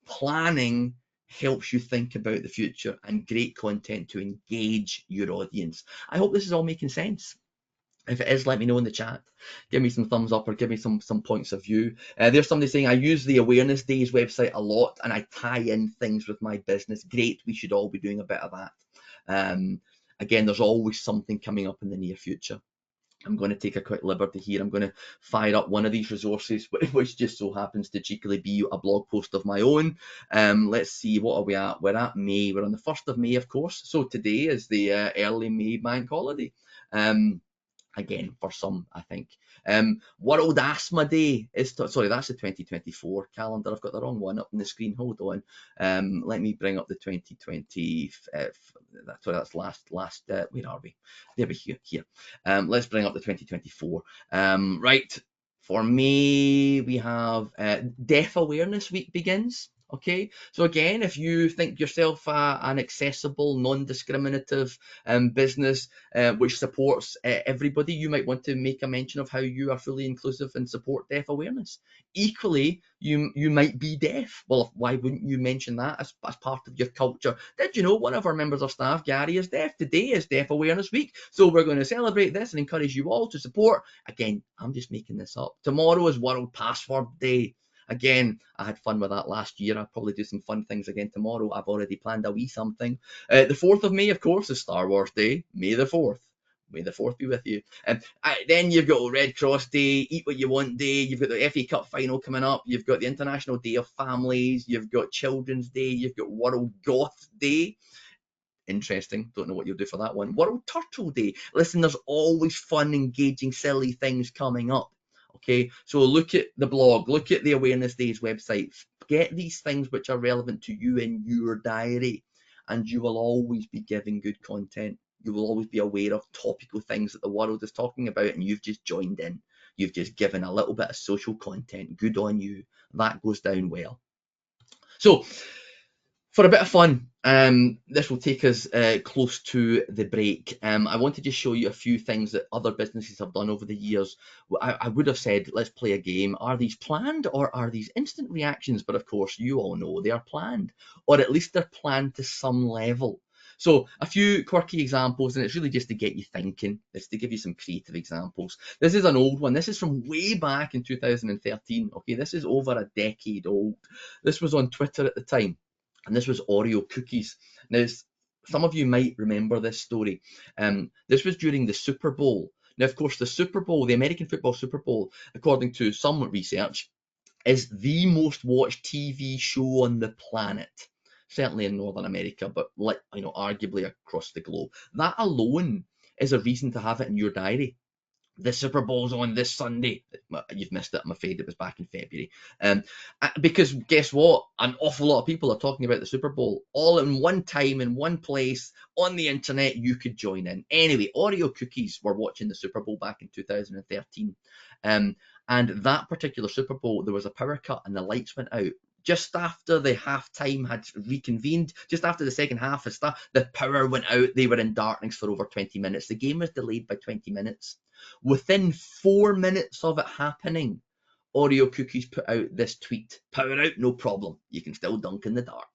Planning helps you think about the future and great content to engage your audience. I hope this is all making sense. If it is, let me know in the chat. Give me some thumbs up or give me some points of view. There's somebody saying, I use the Awareness Days website a lot and I tie in things with my business. Great, we should all be doing a bit of that. Again, there's always something coming up in the near future. I'm going to take a quick liberty here. I'm going to fire up one of these resources, which just so happens to cheekily be a blog post of my own. Let's see, what are we at? We're at May. We're on the 1st of May, of course. So today is the early May bank holiday. Again, for some, I think. World Asthma Day is, sorry, that's the 2024 calendar. I've got the wrong one up on the screen. Hold on. Let me bring up the 2020. Sorry, that's last. Where are we? There we go. Here. Let's bring up the 2024. Right. For May, we have Deaf Awareness Week begins. Okay, so again, if you think yourself an accessible, non-discriminative business which supports everybody, you might want to make a mention of how you are fully inclusive and support deaf awareness. Equally, you might be deaf. Well, why wouldn't you mention that as part of your culture? Did you know one of our members of staff, Gary, is deaf? Today is Deaf Awareness Week, so we're going to celebrate this and encourage you all to support. Again, I'm just making this up. Tomorrow is World Password Day. Again, I had fun with that last year. I'll probably do some fun things again tomorrow. I've already planned a wee something. The 4th of May, of course, is Star Wars Day. May the 4th. May the 4th be with you. Then you've got Red Cross Day, Eat What You Want Day. You've got the FA Cup final coming up. You've got the International Day of Families. You've got Children's Day. You've got World Goth Day. Interesting. Don't know what you'll do for that one. World Turtle Day. Listen, there's always fun, engaging, silly things coming up. Okay, so look at the blog, look at the Awareness Days website, get these things which are relevant to you in your diary, and you will always be giving good content. You will always be aware of topical things that the world is talking about, and you've just joined in. You've just given a little bit of social content. Good on you. That goes down well. So, for a bit of fun, this will take us close to the break. I want to just show you a few things that other businesses have done over the years. I would have said, let's play a game. Are these planned or are these instant reactions? But of course, you all know they are planned, or at least they're planned to some level. So a few quirky examples, and it's really just to get you thinking. It's to give you some creative examples. This is an old one. This is from way back in 2013. Okay, this is over a decade old. This was on Twitter at the time, and this was Oreo cookies. Now, some of you might remember this story. This was during the Super Bowl. Now, of course, the Super Bowl, the American football Super Bowl, according to some research, is the most watched TV show on the planet. Certainly in Northern America, but arguably across the globe. That alone is a reason to have it in your diary. The Super Bowl's on this Sunday. You've missed it, I'm afraid. It was back in February. Because guess what? An awful lot of people are talking about the Super Bowl all in one time, in one place, on the internet. You could join in. Anyway, Oreo cookies were watching the Super Bowl back in 2013. And that particular Super Bowl, there was a power cut and the lights went out. Just after the halftime had reconvened, just after the second half had started, the power went out. They were in darkness for over 20 minutes. The game was delayed by 20 minutes. Within 4 minutes of it happening, Oreo Cookies put out this tweet: power out, no problem. You can still dunk in the dark.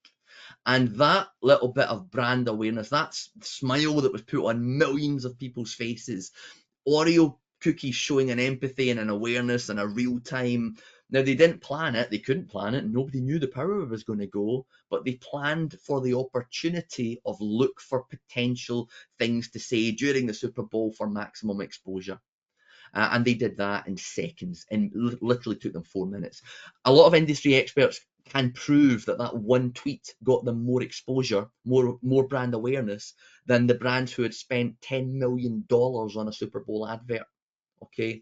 And that little bit of brand awareness, that smile that was put on millions of people's faces, Oreo Cookies showing an empathy and an awareness and a real time. Now, they didn't plan it, they couldn't plan it, nobody knew the power was going to go, but they planned for the opportunity of look for potential things to say during the Super Bowl for maximum exposure. And they did that in seconds, and literally took them 4 minutes. A lot of industry experts can prove that that one tweet got them more exposure, more brand awareness than the brands who had spent $10 million on a Super Bowl advert. Okay,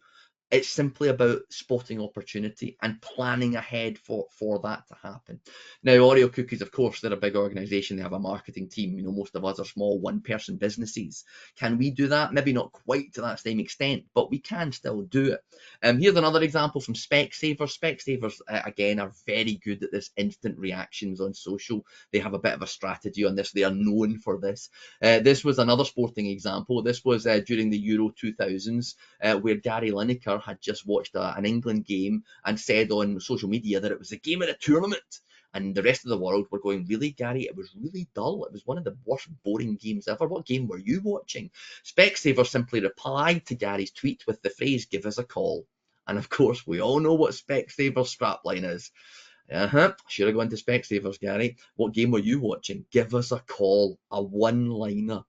it's simply about spotting opportunity and planning ahead for that to happen. Now, Oreo Cookies, of course, they're a big organization. They have a marketing team. Most of us are small one-person businesses. Can we do that? Maybe not quite to that same extent, but we can still do it. Here's another example from Specsavers. Specsavers, again, are very good at this instant reactions on social. They have a bit of a strategy on this. They are known for this. This was another sporting example. This was during the Euro 2000s, where Gary Lineker had just watched an England game and said on social media that it was the game of the tournament. And the rest of the world were going, really, Gary? It was really dull. It was one of the worst boring games ever. What game were you watching? Specsavers simply replied to Gary's tweet with the phrase, give us a call. And of course, we all know what Specsavers strapline is. Should have gone to Specsavers, Gary. What game were you watching? Give us a call. A one-liner.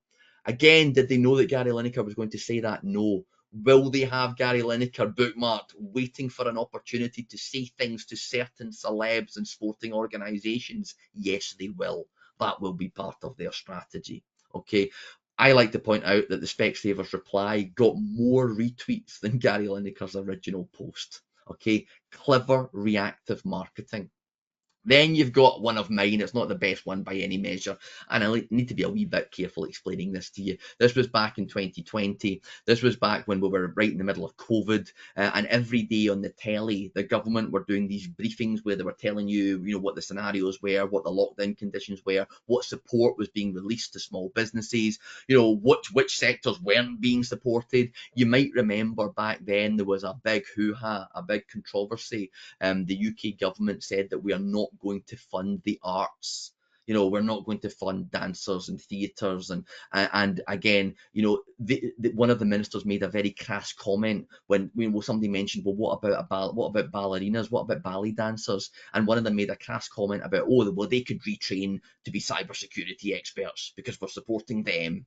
Again, did they know that Gary Lineker was going to say that? No. Will they have Gary Lineker bookmarked, waiting for an opportunity to say things to certain celebs and sporting organisations? Yes, they will. That will be part of their strategy. Okay. I like to point out that the Specsavers reply got more retweets than Gary Lineker's original post. Okay. Clever reactive marketing. Then you've got one of mine. It's not the best one by any measure. And I need to be a wee bit careful explaining this to you. This was back in 2020. This was back when we were right in the middle of COVID. And every day on the telly, the government were doing these briefings where they were telling you, what the scenarios were, what the lockdown conditions were, what support was being released to small businesses, which sectors weren't being supported. You might remember back then there was a big hoo-ha, a big controversy. The UK government said that we are not going to fund the arts. We're not going to fund dancers and theatres, and again, one of the ministers made a very crass comment when somebody mentioned, well, what about ballerinas, what about ballet dancers, and one of them made a crass comment about, oh, well, they could retrain to be cybersecurity experts because we're supporting them,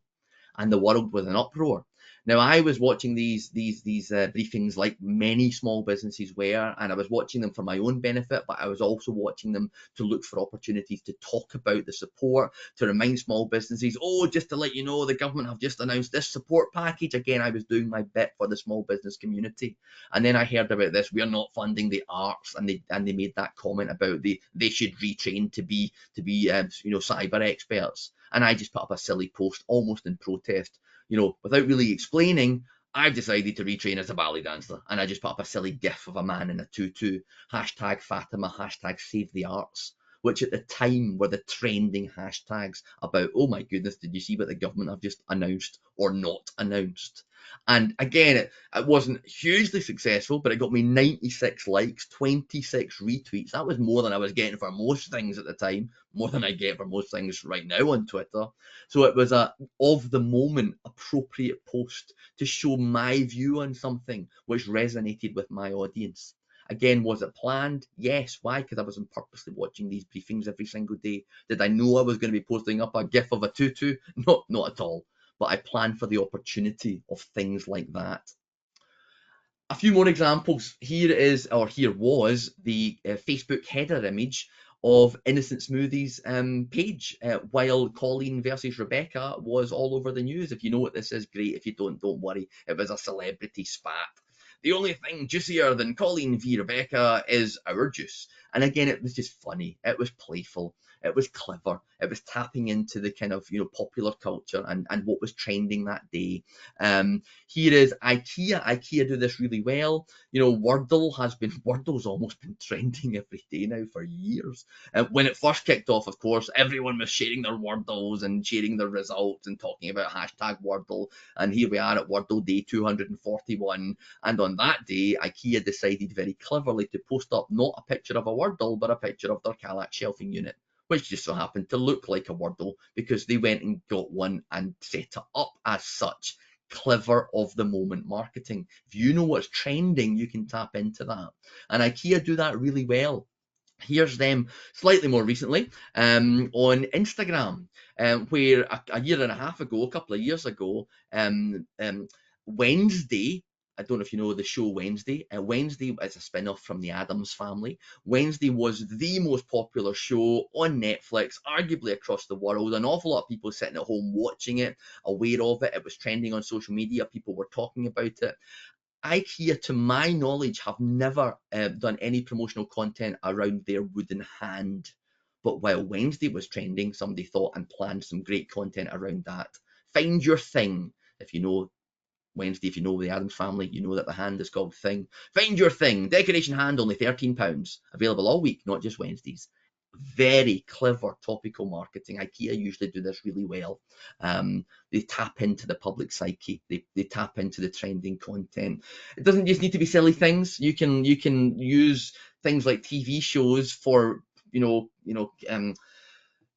and the world was in uproar. Now, I was watching these briefings like many small businesses were, and I was watching them for my own benefit, but I was also watching them to look for opportunities to talk about the support, to remind small businesses, oh, just to let you know, the government have just announced this support package. Again, I was doing my bit for the small business community. And then I heard about this, we're not funding the arts, and they made that comment about they should retrain to be cyber experts. And I just put up a silly post almost in protest, without really explaining. I've decided to retrain as a ballet dancer, and I just put up a silly gif of a man in a tutu, hashtag Fatima, hashtag save the arts, which at the time were the trending hashtags about, oh my goodness, did you see what the government have just announced or not announced? And again, it wasn't hugely successful, but it got me 96 likes, 26 retweets. That was more than I was getting for most things at the time, more than I get for most things right now on Twitter. So it was a of the moment appropriate post to show my view on something which resonated with my audience. Again, was it planned? Yes. Why? Because I wasn't purposely watching these briefings every single day. Did I know I was going to be posting up a gif of a tutu? Not at all. But I planned for the opportunity of things like that. A few more examples. Here was the Facebook header image of Innocent Smoothies page, while Colleen versus Rebecca was all over the news. If you know what this is, great. If you don't worry. It was a celebrity spat. The only thing juicier than Colleen v Rebecca is our juice. And again, it was just funny. It was playful. It was clever. It was tapping into the kind of popular culture and what was trending that day. Here is IKEA. IKEA do this really well. Wordle's almost been trending every day now for years. When it first kicked off, of course, everyone was sharing their Wordles and sharing their results and talking about hashtag Wordle. And here we are at Wordle day 241. And on that day, IKEA decided very cleverly to post up not a picture of a Wordle, but a picture of their Kallax shelving unit, which just so happened to look like a Wordle because they went and got one and set it up as such. Clever of the moment marketing. If you know what's trending, you can tap into that. And IKEA do that really well. Here's them slightly more recently on Instagram, where a year and a half ago, a couple of years ago, Wednesday. I don't know if you know the show Wednesday. Wednesday is a spin-off from the Addams Family. Wednesday was the most popular show on Netflix, arguably across the world. An awful lot of people sitting at home watching it, aware of it. It was trending on social media. People were talking about it. IKEA, to my knowledge, have never done any promotional content around their wooden hand. But while Wednesday was trending, somebody thought and planned some great content around that. Find your thing. If you know Wednesday, if you know the Addams Family, you know that the hand is called Thing. Find your thing. Decoration hand, only £13. Available all week, not just Wednesdays. Very clever topical marketing. IKEA usually do this really well. They tap into the public psyche. They tap into the trending content. It doesn't just need to be silly things. You can use things like TV shows for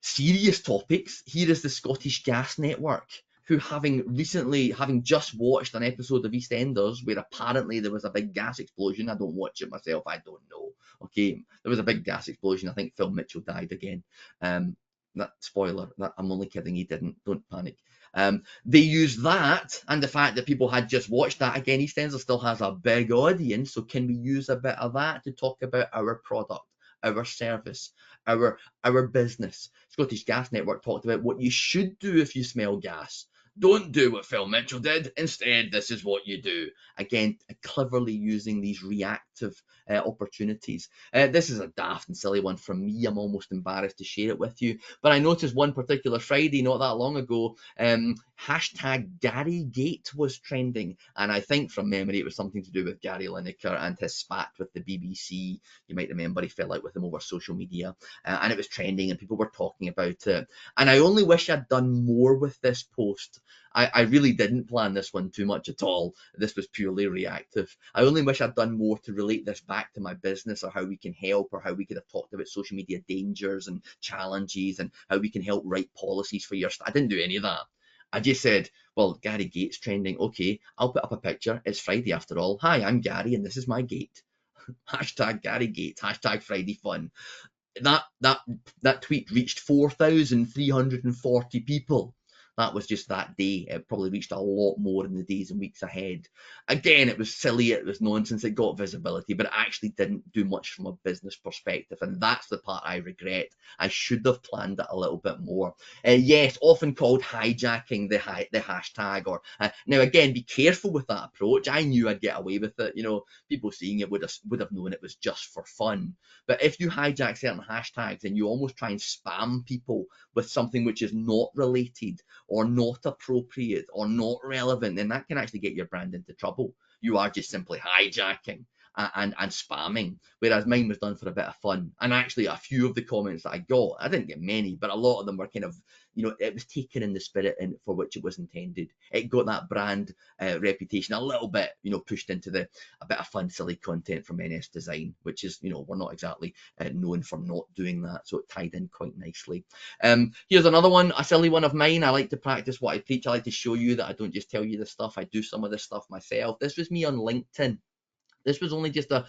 serious topics. Here is the Scottish Gas Network, who having just watched an episode of EastEnders where apparently there was a big gas explosion. I don't watch it myself. I don't know. Okay, there was a big gas explosion. I think Phil Mitchell died again. That spoiler. I'm only kidding. He didn't. Don't panic. They use that and the fact that people had just watched that again. EastEnders still has a big audience, so can we use a bit of that to talk about our product, our service, our business? Scottish Gas Network talked about what you should do if you smell gas. Don't do what Phil Mitchell did. Instead, this is what you do. Again, cleverly using these lucrative opportunities. This is a daft and silly one from me. I'm almost embarrassed to share it with you. But I noticed one particular Friday not that long ago, hashtag GaryGate was trending. And I think from memory it was something to do with Gary Lineker and his spat with the BBC. You might remember he fell out with him over social media. And it was trending and people were talking about it. And I only wish I'd done more with this post. I really didn't plan this one too much at all. This was purely reactive. I only wish I'd done more to relate this back to my business, or how we can help, or how we could have talked about social media dangers and challenges, and how we can help write policies for your. I didn't do any of that. I just said, well, Gary Gates trending. Okay, I'll put up a picture. It's Friday after all. Hi, I'm Gary, and this is my gate. Hashtag Gary Gates. Hashtag Friday fun. That tweet reached 4,340 people. That was just that day. It probably reached a lot more in the days and weeks ahead. Again, it was silly, it was nonsense, it got visibility, but it actually didn't do much from a business perspective. And that's the part I regret. I should have planned it a little bit more. Yes, often called hijacking the hashtag. Or now again, be careful with that approach. I knew I'd get away with it. People seeing it would have known it was just for fun. But if you hijack certain hashtags and you almost try and spam people with something which is not related or not appropriate or not relevant, then that can actually get your brand into trouble. You are just simply hijacking and spamming, whereas mine was done for a bit of fun. And actually, a few of the comments that I got, I didn't get many, but a lot of them were kind of, it was taken in the spirit and for which it was intended. It got that brand reputation a little bit, pushed into a bit of fun, silly content from NS Design, which is, we're not exactly known for not doing that. So it tied in quite nicely. Here's another one, a silly one of mine. I like to practice what I preach. I like to show you that I don't just tell you this stuff. I do some of this stuff myself. This was me on LinkedIn. This was only just a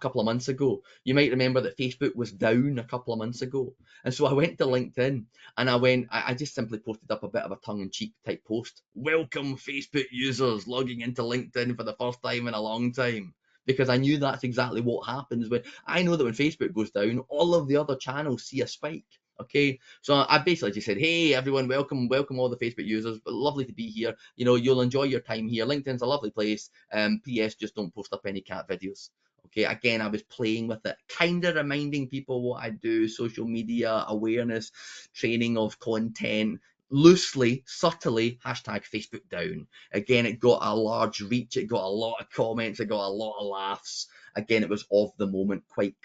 couple of months ago. You might remember that Facebook was down a couple of months ago. And so I went to LinkedIn and I just simply posted up a bit of a tongue-in-cheek type post. Welcome Facebook users logging into LinkedIn for the first time in a long time. Because I knew that's exactly what happens I know that when Facebook goes down, all of the other channels see a spike. Okay, so I basically just said, hey everyone, welcome all the Facebook users, but lovely to be here. You'll enjoy your time here. LinkedIn's a lovely place. PS, just don't post up any cat videos. Okay, again, I was playing with it, kind of reminding people what I do, social media awareness, training of content, loosely, subtly, hashtag Facebook down. Again, it got a large reach, it got a lot of comments, it got a lot of laughs. Again, it was of the moment, quite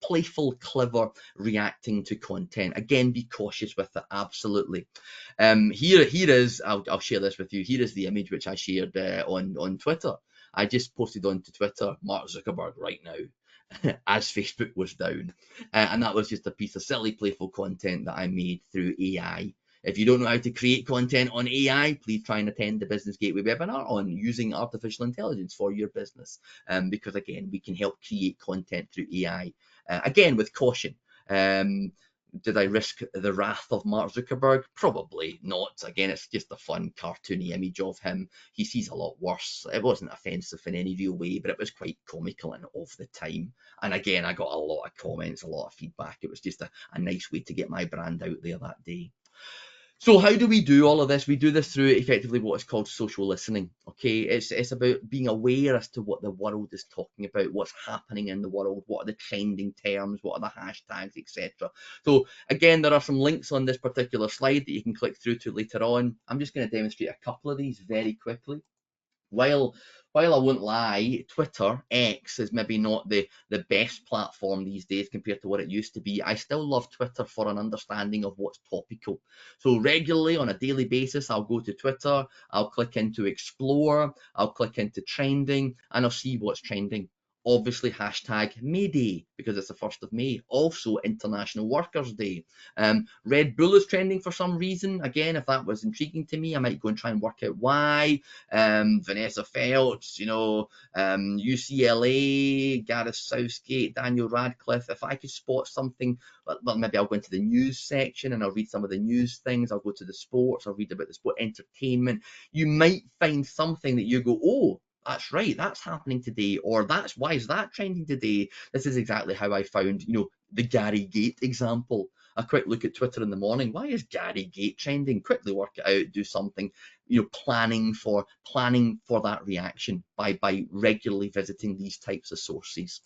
playful, clever, reacting to content. Again, be cautious with it, absolutely. Here is, I'll share this with you. Here is the image which I shared on Twitter. I just posted onto Twitter, Mark Zuckerberg right now, as Facebook was down. And that was just a piece of silly, playful content that I made through AI. If you don't know how to create content on AI, please try and attend the Business Gateway webinar on using artificial intelligence for your business. Because again, we can help create content through AI. Again, with caution. Did I risk the wrath of Mark Zuckerberg? Probably not. Again, it's just a fun cartoony image of him. He sees a lot worse. It wasn't offensive in any real way, but it was quite comical and of the time. And again, I got a lot of comments, a lot of feedback. It was just a nice way to get my brand out there that day. So how do we do all of this? We do this through effectively what is called social listening. Okay, it's about being aware as to what the world is talking about, what's happening in the world, what are the trending terms, what are the hashtags, etc. So again, there are some links on this particular slide that you can click through to later on. I'm just going to demonstrate a couple of these very quickly. While I won't lie, Twitter, X, is maybe not the best platform these days compared to what it used to be. I still love Twitter for an understanding of what's topical. So regularly on a daily basis, I'll go to Twitter, I'll click into Explore, I'll click into Trending, and I'll see what's trending. Obviously, hashtag May Day, because it's the 1st of May. Also, International Workers' Day. Red Bull is trending for some reason. Again, if that was intriguing to me, I might go and try and work out why. Vanessa Feltz, UCLA, Gareth Southgate, Daniel Radcliffe. If I could spot something, well, maybe I'll go into the news section and I'll read some of the news things. I'll go to the sports, I'll read about the sport, entertainment. You might find something that you go, oh, that's right, that's happening today, or why is that trending today? This is exactly how I found, the Gary Gate example. a quick look at Twitter in the morning. Why is Gary Gate trending? Quickly work it out, do something, planning for that reaction by regularly visiting these types of sources.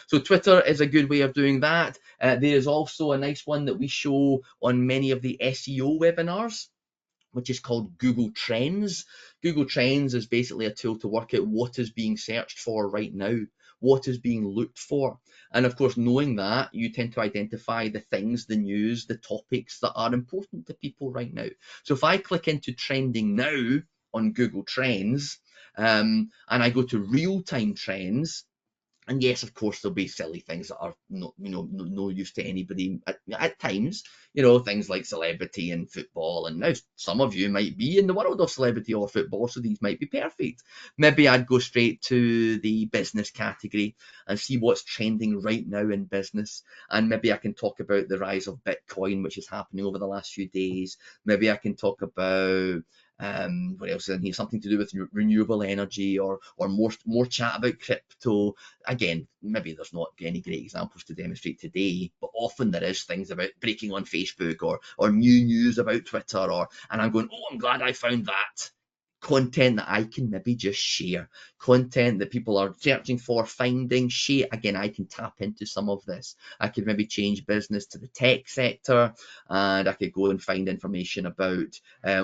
So Twitter is a good way of doing that. There is also a nice one that we show on many of the SEO webinars, which is called Google Trends. Google Trends is basically a tool to work out what is being searched for right now, what is being looked for. And of course, knowing that, you tend to identify the things, the news, the topics that are important to people right now. So if I click into trending now on Google Trends, and I go to real-time trends, and yes, of course, there'll be silly things that are no use to anybody at times. Things like celebrity and football. And now some of you might be in the world of celebrity or football, so these might be perfect. Maybe I'd go straight to the business category and see what's trending right now in business. And maybe I can talk about the rise of Bitcoin, which is happening over the last few days. Maybe I can talk about what else is in here? Something to do with renewable energy, or more chat about crypto. Again, maybe there's not any great examples to demonstrate today, but often there is things about breaking on Facebook, or new news about Twitter, and I'm going, oh, I'm glad I found that. Content that I can maybe just share, content that people are searching for, finding, share. Again, I can tap into some of this. I could maybe change business to the tech sector, and I could go and find information about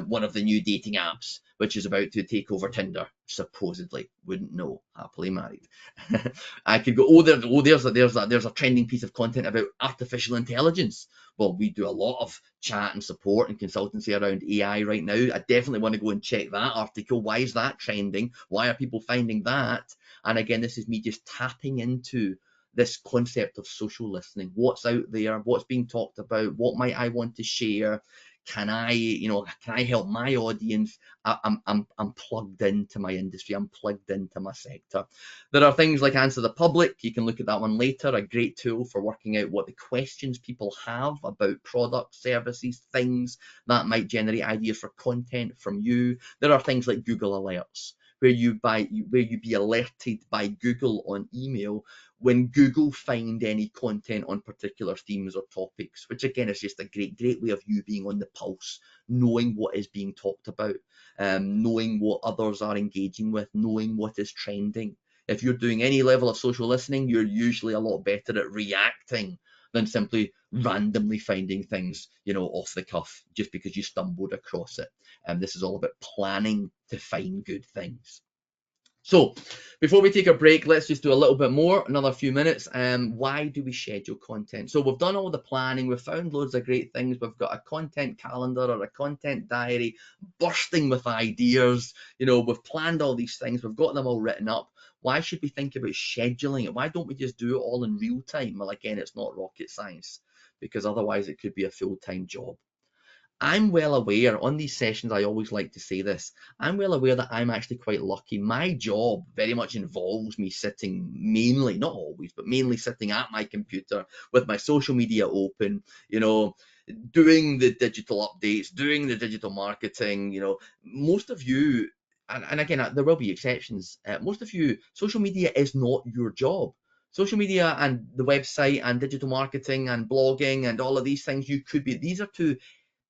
one of the new dating apps, which is about to take over Tinder, supposedly. Wouldn't know. Happily married. I could go, there's a trending piece of content about artificial intelligence. Well, we do a lot of chat and support and consultancy around AI right now. I definitely want to go and check that article. Why is that trending? Why are people finding that? And again, this is me just tapping into this concept of social listening. What's out there? What's being talked about? What might I want to share? Can I help my audience? I'm plugged into my industry. I'm plugged into my sector. There are things like Answer the Public. You can look at that one later. A great tool for working out what the questions people have about products, services, things that might generate ideas for content from you. There are things like Google Alerts, where you be alerted by Google on email when Google find any content on particular themes or topics, which again is just a great way of you being on the pulse, knowing what is being talked about, knowing what others are engaging with, knowing what is trending. If you're doing any level of social listening, you're usually a lot better at reacting than simply randomly finding things, off the cuff just because you stumbled across it. This is all about planning to find good things. So before we take a break, let's just do a little bit more, another few minutes. Why do we schedule content? So we've done all the planning, we've found loads of great things. We've got a content calendar or a content diary bursting with ideas. We've planned all these things, we've got them all written up. Why should we think about scheduling it? Why don't we just do it all in real time? Well, again, it's not rocket science, because otherwise it could be a full-time job. I'm well aware, on these sessions, I always like to say this, I'm well aware that I'm actually quite lucky. My job very much involves me sitting mainly, not always, but mainly sitting at my computer with my social media open, doing the digital updates, doing the digital marketing. Most of you, and again, there will be exceptions, most of you, social media is not your job. Social media and the website and digital marketing and blogging and all of these things, these are to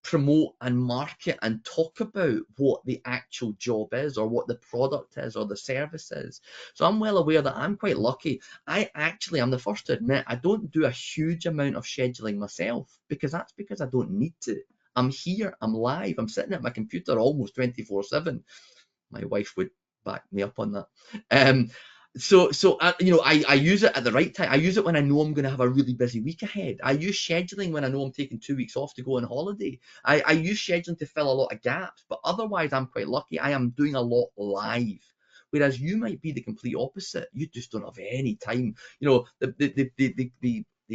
promote and market and talk about what the actual job is, or what the product is, or the service is. So I'm well aware that I'm quite lucky. I'm the first to admit, I don't do a huge amount of scheduling myself, because I don't need to. I'm here, I'm live, I'm sitting at my computer almost 24/7. My wife would back me up on that. I use it at the right time. I use it when I know I'm going to have a really busy week ahead. I use scheduling when I know I'm taking 2 weeks off to go on holiday. I use scheduling to fill a lot of gaps, but otherwise I'm quite lucky. I am doing a lot live. Whereas you might be the complete opposite. You just don't have any time. The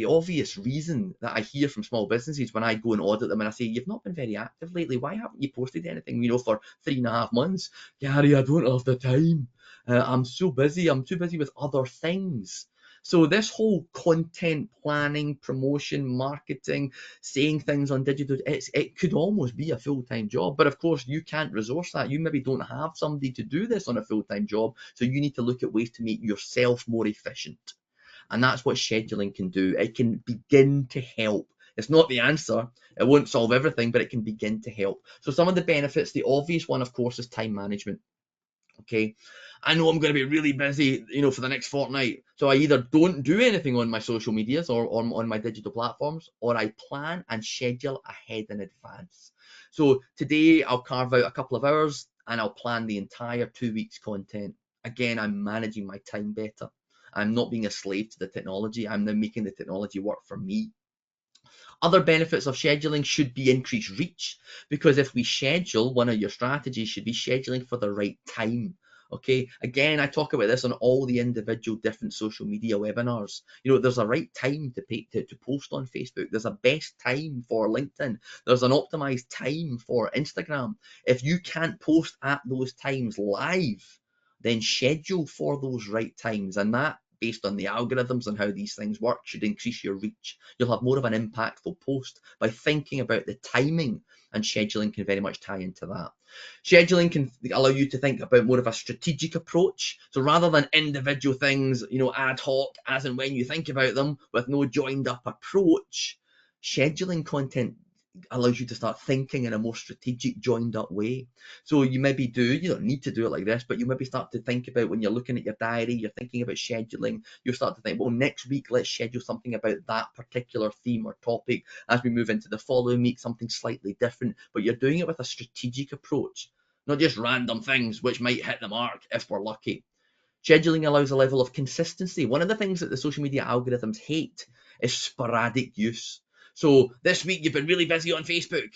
obvious reason that I hear from small businesses when I go and audit them and I say, you've not been very active lately. Why haven't you posted anything, for 3.5 months? Gary, I don't have the time. I'm so busy. I'm too busy with other things. So this whole content planning, promotion, marketing, saying things on digital, it could almost be a full-time job. But of course, you can't resource that. You maybe don't have somebody to do this on a full-time job. So you need to look at ways to make yourself more efficient. And that's what scheduling can do. It can begin to help It's not the answer. It won't solve everything, but it can begin to help. So some of the benefits, the obvious one, of course, is time management. Okay, I know I'm going to be really busy, for the next fortnight. So I either don't do anything on my social medias or on my digital platforms, or I plan and schedule ahead in advance. So today I'll carve out a couple of hours and I'll plan the entire 2 weeks content. Again, I'm managing my time better. I'm not being a slave to the technology. I'm now making the technology work for me. Other benefits of scheduling should be increased reach, because if we schedule, one of your strategies should be scheduling for the right time. Okay, again, I talk about this on all the individual different social media webinars. There's a right time to post on Facebook. There's a best time for LinkedIn. There's an optimized time for Instagram. If you can't post at those times live, then schedule for those right times, and that, based on the algorithms and how these things work, should increase your reach. You'll have more of an impactful post by thinking about the timing, and scheduling can very much tie into that. Scheduling can allow you to think about more of a strategic approach. So rather than individual things, ad hoc, as and when you think about them, with no joined up approach, scheduling content allows you to start thinking in a more strategic, joined up way. So you don't need to do it like this, but you maybe start to think about, when you're looking at your diary, you're thinking about scheduling, you'll start to think, well, next week, let's schedule something about that particular theme or topic. As we move into the following week, something slightly different, but you're doing it with a strategic approach, not just random things which might hit the mark if we're lucky. Scheduling allows a level of consistency. One of the things that the social media algorithms hate is sporadic use. So this week you've been really busy on Facebook,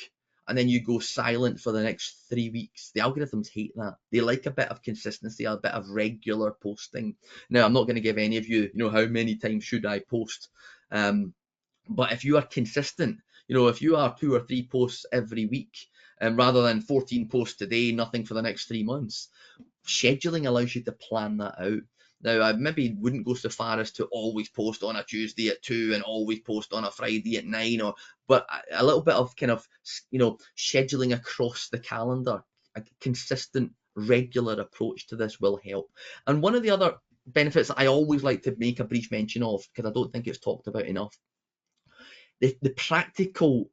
and then you go silent for the next 3 weeks. The algorithms hate that. They like a bit of consistency, a bit of regular posting. Now, I'm not going to give any of you, how many times should I post. But if you are consistent, if you are 2 or 3 posts every week, rather than 14 posts today, nothing for the next 3 months, scheduling allows you to plan that out. Now, I maybe wouldn't go so far as to always post on a Tuesday at 2 and always post on a Friday at 9, but a little bit of kind of, scheduling across the calendar, a consistent, regular approach to this will help. And one of the other benefits that I always like to make a brief mention of, because I don't think it's talked about enough, the practical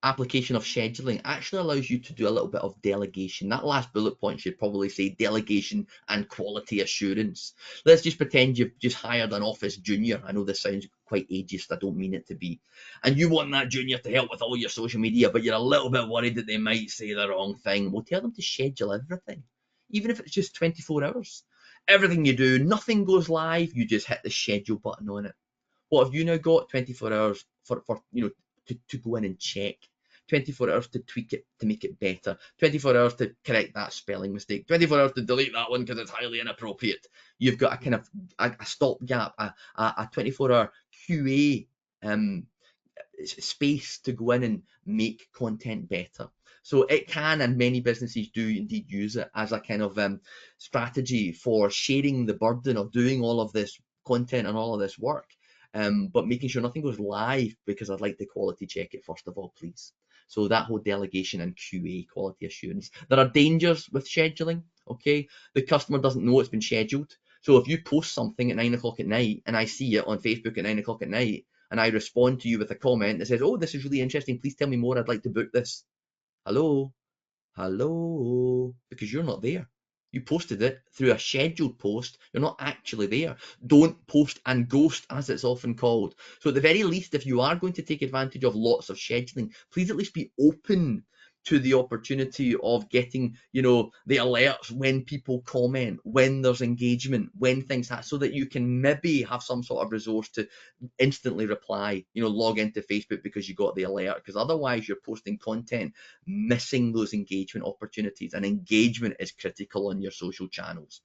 application of scheduling actually allows you to do a little bit of delegation. That last bullet point should probably say delegation and quality assurance. Let's just pretend you've just hired an office junior. I know this sounds quite ageist, I don't mean it to be. And you want that junior to help with all your social media, but you're a little bit worried that they might say the wrong thing. Well, tell them to schedule everything, even if it's just 24 hours. Everything you do, nothing goes live, you just hit the schedule button on it. What have you now got? 24 hours for to go in and check. 24 hours to tweak it to make it better. 24 hours to correct that spelling mistake. 24 hours to delete that one because it's highly inappropriate. You've got a kind of a stopgap, a 24-hour QA space to go in and make content better. So it can, and many businesses do indeed use it as a kind of strategy for sharing the burden of doing all of this content and all of this work, but making sure nothing goes live, because I'd like to quality check it first of all, please. So that whole delegation and QA, quality assurance. There are dangers with scheduling, okay? The customer doesn't know it's been scheduled. So if you post something at 9 o'clock at night and I see it on Facebook at 9 o'clock at night, and I respond to you with a comment that says, oh, this is really interesting, please tell me more, I'd like to book this. Hello? Hello? Because you're not there. You posted it through a scheduled post. You're not actually there. Don't post and ghost, as it's often called. So at the very least, if you are going to take advantage of lots of scheduling, please at least be open to the opportunity of getting, the alerts when people comment, when there's engagement, when things happen, so that you can maybe have some sort of resource to instantly reply, log into Facebook because you got the alert, because otherwise you're posting content missing those engagement opportunities, and engagement is critical on your social channels.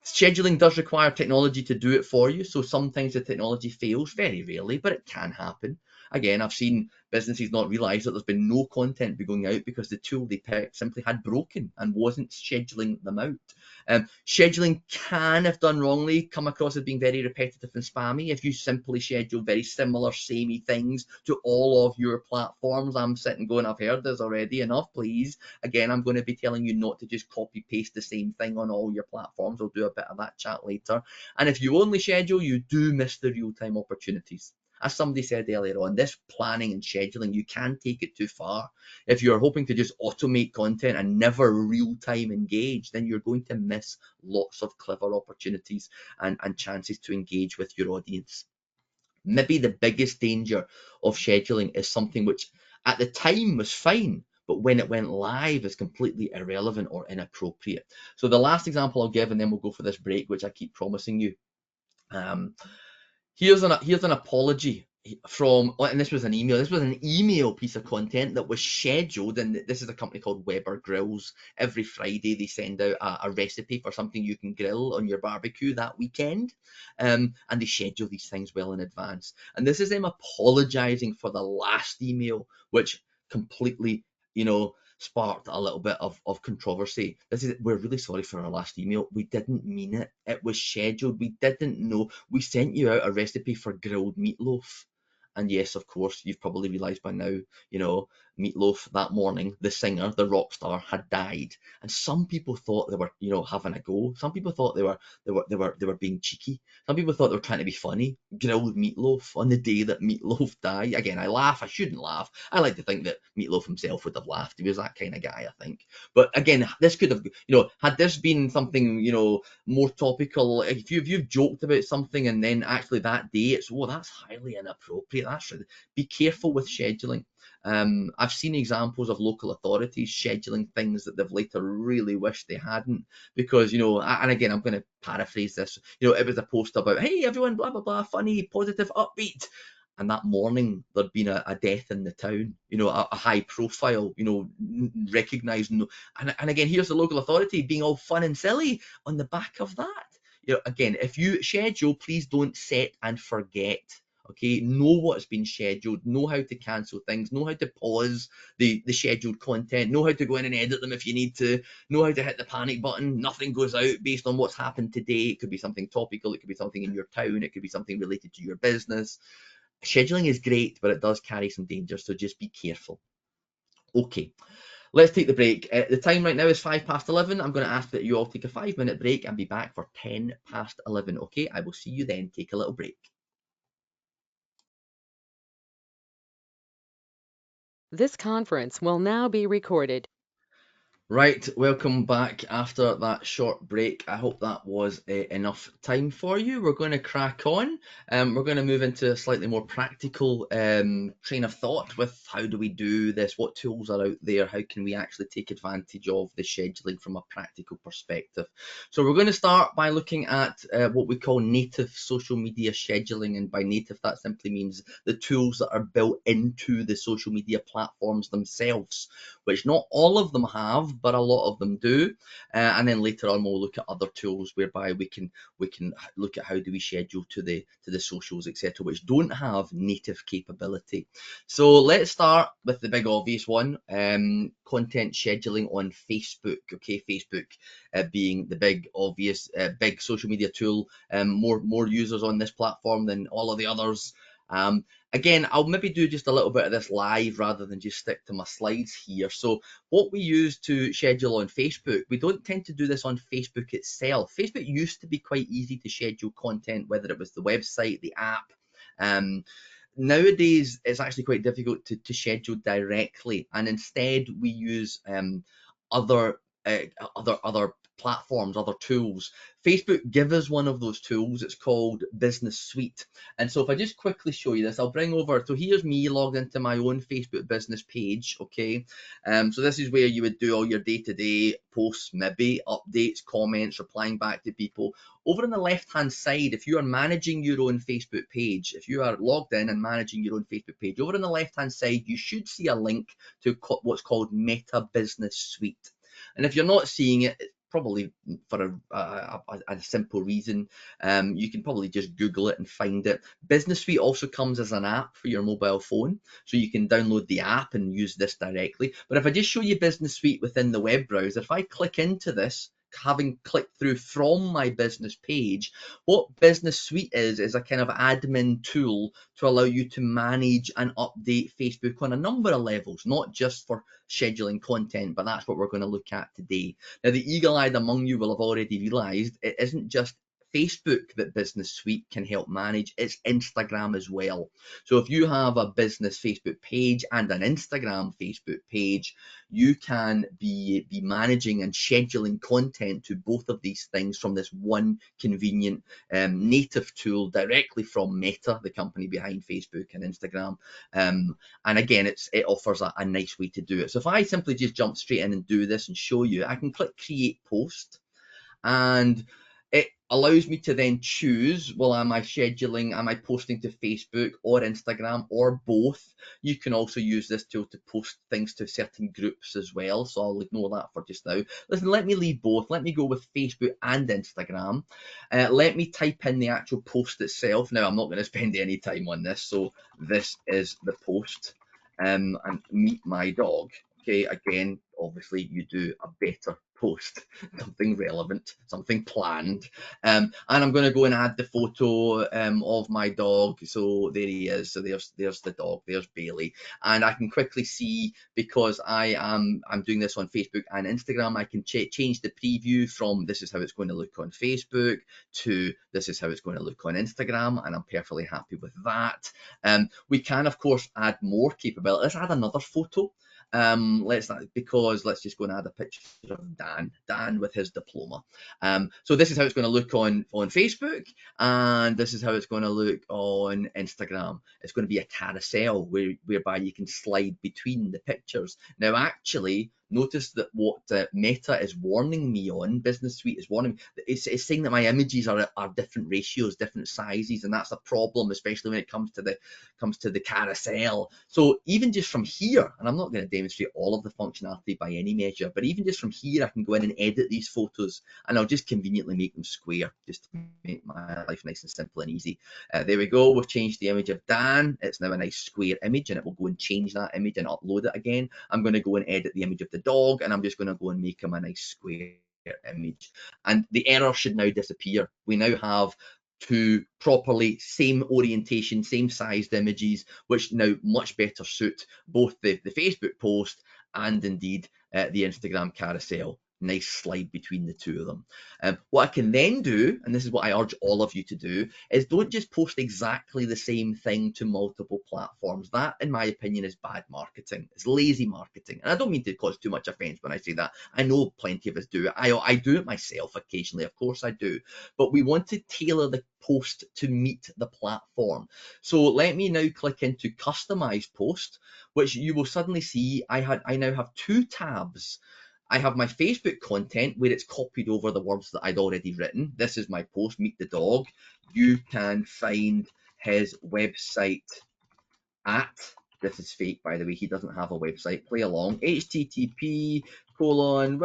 Scheduling does require technology to do it for you, so sometimes the technology fails, very rarely, but it can happen. Again, I've seen businesses not realise that there's been no content be going out because the tool they picked simply had broken and wasn't scheduling them out. Scheduling can, if done wrongly, come across as being very repetitive and spammy. If you simply schedule very similar, samey things to all of your platforms, I'm sitting going, I've heard this already, enough, please. Again, I'm going to be telling you not to just copy paste the same thing on all your platforms. We'll do a bit of that chat later. And if you only schedule, you do miss the real-time opportunities. As somebody said earlier on, this planning and scheduling, you can take it too far. If you're hoping to just automate content and never real time engage, then you're going to miss lots of clever opportunities and chances to engage with your audience. Maybe the biggest danger of scheduling is something which at the time was fine, but when it went live is completely irrelevant or inappropriate. So the last example I'll give, and then we'll go for this break, which I keep promising you. Um, here's an apology from, and this was an email. This was an email piece of content that was scheduled, and this is a company called Weber Grills. Every Friday they send out a recipe for something you can grill on your barbecue that weekend, and they schedule these things well in advance. And this is them apologizing for the last email, which completely, sparked a little bit of controversy. We're really sorry for our last email. We didn't mean it. It was scheduled. We didn't know. We sent you out a recipe for grilled meatloaf. And yes, of course, you've probably realised by now, Meatloaf that morning, the singer, the rock star, had died. And some people thought they were, having a go. Some people thought they were being cheeky. Some people thought they were trying to be funny. Grilled meatloaf on the day that Meatloaf died. Again, I laugh. I shouldn't laugh. I like to think that Meatloaf himself would have laughed. He was that kind of guy, I think. But again, this could have, had this been something, more topical. If you've joked about something and then actually that day it's, that's highly inappropriate. Be careful with scheduling. I've seen examples of local authorities scheduling things that they've later really wished they hadn't, because and again, I'm going to paraphrase this. It was a post about, hey everyone, blah blah blah, funny, positive, upbeat. And that morning there'd been a death in the town, a high profile, recognised. And again, here's the local authority being all fun and silly on the back of that. Again, if you schedule, please don't set and forget. Okay, know what's been scheduled, know how to cancel things, know how to pause the scheduled content, know how to go in and edit them if you need to, know how to hit the panic button. Nothing goes out based on what's happened today. It could be something topical, it could be something in your town, it could be something related to your business. Scheduling is great, but it does carry some danger, so just be careful. Okay, let's take the break. The time right now is 11:05. I'm going to ask that you all take a 5-minute break and be back for 11:10. Okay, I will see you then. Take a little break. This conference will now be recorded. Right, welcome back after that short break. I hope that was enough time for you. We're going to crack on. We're going to move into a slightly more practical train of thought with how do we do this, what tools are out there, how can we actually take advantage of the scheduling from a practical perspective. So we're going to start by looking at what we call native social media scheduling, and by native that simply means the tools that are built into the social media platforms themselves, which not all of them have, but a lot of them do. And then later on, we'll look at other tools whereby we can look at how do we schedule to the socials, etc., which don't have native capability. So let's start with the big obvious one: content scheduling on Facebook. Okay, Facebook being the big obvious big social media tool. More users on this platform than all of the others. Again, I'll maybe do just a little bit of this live rather than just stick to my slides here. So what we use to schedule on Facebook, we don't tend to do this on Facebook itself. Facebook used to be quite easy to schedule content, whether it was the website, the app. Nowadays, it's actually quite difficult to schedule directly, and instead we use other platforms, other tools. Facebook give us one of those tools. It's called Business Suite. And so if I just quickly show you this, I'll bring over, so here's me logged into my own Facebook business page, okay? So this is where you would do all your day-to-day posts, maybe updates, comments, replying back to people. Over on the left-hand side, if you are managing your own Facebook page, if you are logged in and managing your own Facebook page, over on the left-hand side, you should see a link to what's called Meta Business Suite. And if you're not seeing it, it's probably for a simple reason. You can probably just Google it and find it. Business Suite also comes as an app for your mobile phone, so you can download the app and use this directly. But if I just show you Business Suite within the web browser, if I click into this, having clicked through from my business page, what Business Suite is a kind of admin tool to allow you to manage and update Facebook on a number of levels, not just for scheduling content, but that's what we're going to look at today. Now, the eagle-eyed among you will have already realised it isn't just Facebook that Business Suite can help manage, it's Instagram as well. So if you have a business Facebook page and an Instagram Facebook page, you can be managing and scheduling content to both of these things from this one convenient native tool directly from Meta, the company behind Facebook and Instagram. And again, it offers a nice way to do it. So if I simply just jump straight in and do this and show you, I can click create post, and it allows me to then choose, well, am I scheduling, am I posting to Facebook or Instagram or both? You can also use this tool to post things to certain groups as well, so I'll ignore that for just now. Listen, let me leave both. Let me go with Facebook and Instagram. Let me type in the actual post itself. Now, I'm not going to spend any time on this, so this is the post, and meet my dog. Okay, again, obviously you do a better post, something relevant, something planned. And I'm going to go and add the photo of my dog. So there he is. So there's the dog. There's Bailey. And I can quickly see, because I'm doing this on Facebook and Instagram, I can change the preview from this is how it's going to look on Facebook to this is how it's going to look on Instagram, and I'm perfectly happy with that. We can, of course, add more capability. Let's add another photo. Let's just go and add a picture of Dan with his diploma. So this is how it's going to look on Facebook, and this is how it's going to look on Instagram. It's going to be a carousel whereby you can slide between the pictures. Now, actually, notice that what Meta is warning me on, Business Suite is warning me, it's saying that my images are different ratios, different sizes, and that's a problem, especially when it comes to the carousel. So even just from here, and I'm not going to demonstrate all of the functionality by any measure, but even just from here, I can go in and edit these photos, and I'll just conveniently make them square, just to make my life nice and simple and easy. There we go. We've changed the image of Dan. It's now a nice square image, and it will go and change that image and upload it again. I'm going to go and edit the image of the dog, and I'm just going to go and make him a nice square image. And the error should now disappear. We now have two properly same orientation, same sized images, which now much better suit both the Facebook post and indeed the Instagram carousel. Nice slide between the two of them. What I can then do, and this is what I urge all of you to do, is don't just post exactly the same thing to multiple platforms. That, in my opinion, is bad marketing. It's lazy marketing. And I don't mean to cause too much offense when I say that. I know plenty of us do it. I do it myself occasionally, of course I do. But we want to tailor the post to meet the platform. So let me now click into Customize Post, which you will suddenly see I now have two tabs. I have my Facebook content where it's copied over the words that I'd already written. This is my post, Meet the Dog. You can find his website at, this is fake by the way, he doesn't have a website, play along, http colon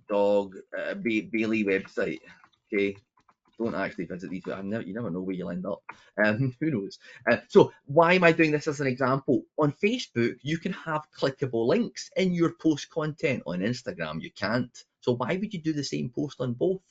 dog Bailey website. Okay, don't actually visit these, but you never know where you'll end up. Who knows? So why am I doing this as an example? On Facebook, you can have clickable links in your post content. On Instagram, you can't. So why would you do the same post on both?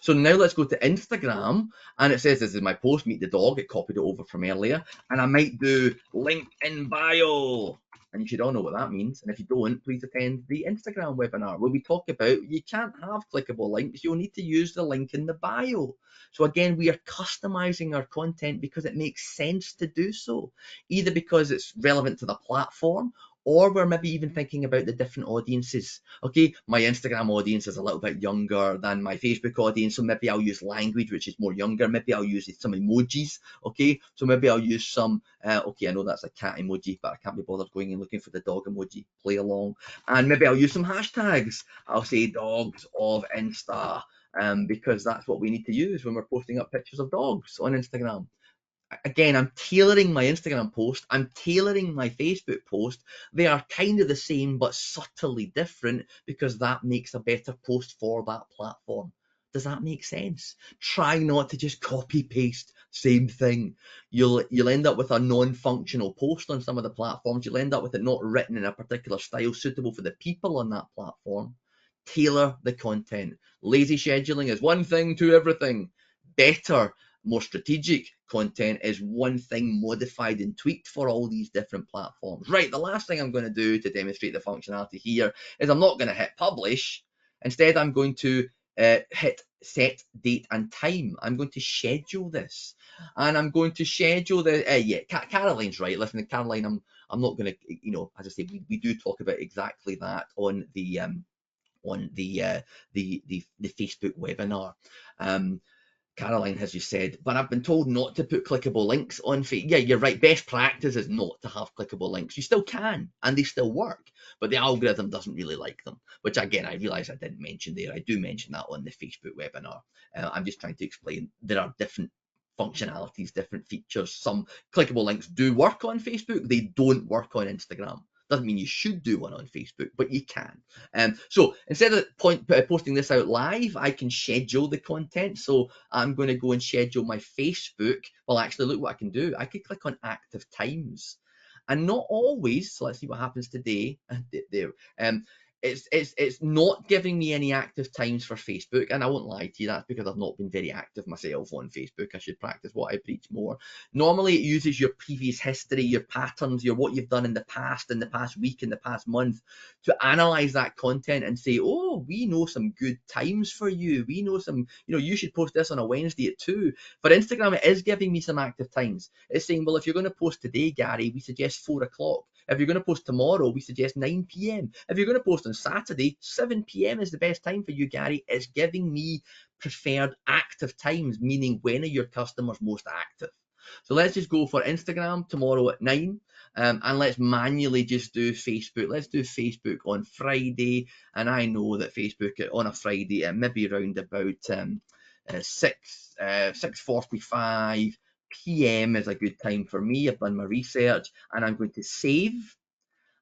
So now let's go to Instagram, and it says this is my post, Meet the Dog. It copied it over from earlier, and I might do link in bio. And you should all know what that means. And if you don't, please attend the Instagram webinar where we talk about you can't have clickable links. You'll need to use the link in the bio. So again, we are customizing our content because it makes sense to do so, either because it's relevant to the platform, or we're maybe even thinking about the different audiences. Okay, my Instagram audience is a little bit younger than my Facebook audience, so maybe I'll use language which is more younger. Maybe I'll use some emojis. Okay, so maybe I'll use some okay, I know that's a cat emoji, but I can't be bothered going and looking for the dog emoji. Play along. And maybe I'll use some hashtags. I'll say dogs of Insta, because that's what we need to use when we're posting up pictures of dogs on Instagram. Again, I'm tailoring my Instagram post, I'm tailoring my Facebook post. They are kind of the same but subtly different because that makes a better post for that platform. Does that make sense? Try not to just copy paste same thing. You'll end up with a non-functional post on some of the platforms. You'll end up with it not written in a particular style suitable for the people on that platform. Tailor the content. Lazy scheduling is one thing to everything. Better, more strategic content is one thing modified and tweaked for all these different platforms. Right, the last thing I'm going to do to demonstrate the functionality here is I'm not going to hit publish. Instead, I'm going to hit set date and time. I'm going to schedule this, and I'm going to schedule the yeah. Caroline's right. Listen, Caroline, I'm not going to, as I say, we do talk about exactly that on the the Facebook webinar. Caroline has just said, but I've been told not to put clickable links on Facebook. Yeah, you're right. Best practice is not to have clickable links. You still can, and they still work, but the algorithm doesn't really like them, which again, I realise I didn't mention there. I do mention that on the Facebook webinar. I'm just trying to explain there are different functionalities, different features. Some clickable links do work on Facebook. They don't work on Instagram. Doesn't mean you should do one on Facebook, but you can. So instead of posting this out live, I can schedule the content. So I'm going to go and schedule my Facebook. Well, actually, look what I can do. I could click on active times, and not always. So let's see what happens today. There. It's not giving me any active times for Facebook, and I won't lie to you, that's because I've not been very active myself on Facebook. I should practice what I preach more. Normally, it uses your previous history, your patterns, your what you've done in the past week, in the past month, to analyze that content and say, oh, we know some good times for you. We know some, you should post this on a Wednesday at 2. For Instagram, it is giving me some active times. It's saying, well, if you're going to post today, Gary, we suggest 4 o'clock. If you're going to post tomorrow, we suggest 9 p.m. If you're going to post on Saturday, 7 p.m. is the best time for you, Gary. It's giving me preferred active times, meaning when are your customers most active. So let's just go for Instagram tomorrow at 9. And let's manually just do Facebook. Let's do Facebook on Friday. And I know that Facebook on a Friday, maybe around about 6:45 p.m. is a good time for me. I've done my research, and I'm going to save,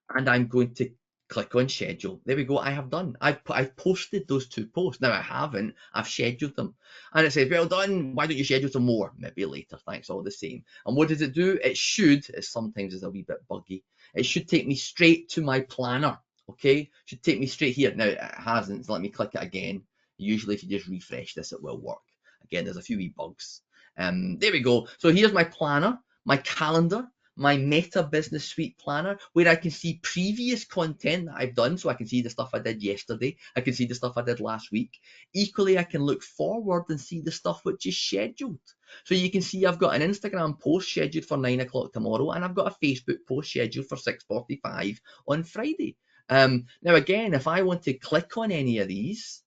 and I'm going to click on schedule. There we go. I have done. I've posted those 2 posts. Now I haven't. I've scheduled them, and it says, "Well done. Why don't you schedule some more? Maybe later. Thanks all the same." And what does it do? It should. It sometimes is a wee bit buggy. It should take me straight to my planner. Okay, should take me straight here. Now it hasn't. So let me click it again. Usually, if you just refresh this, it will work. Again, there's a few wee bugs. There we go. So here's my planner, my calendar, my Meta Business Suite planner, where I can see previous content that I've done. So I can see the stuff I did yesterday. I can see the stuff I did last week. Equally, I can look forward and see the stuff which is scheduled. So you can see I've got an Instagram post scheduled for 9 o'clock tomorrow, and I've got a Facebook post scheduled for 6:45 on Friday. Now, again, if I want to click on any of these,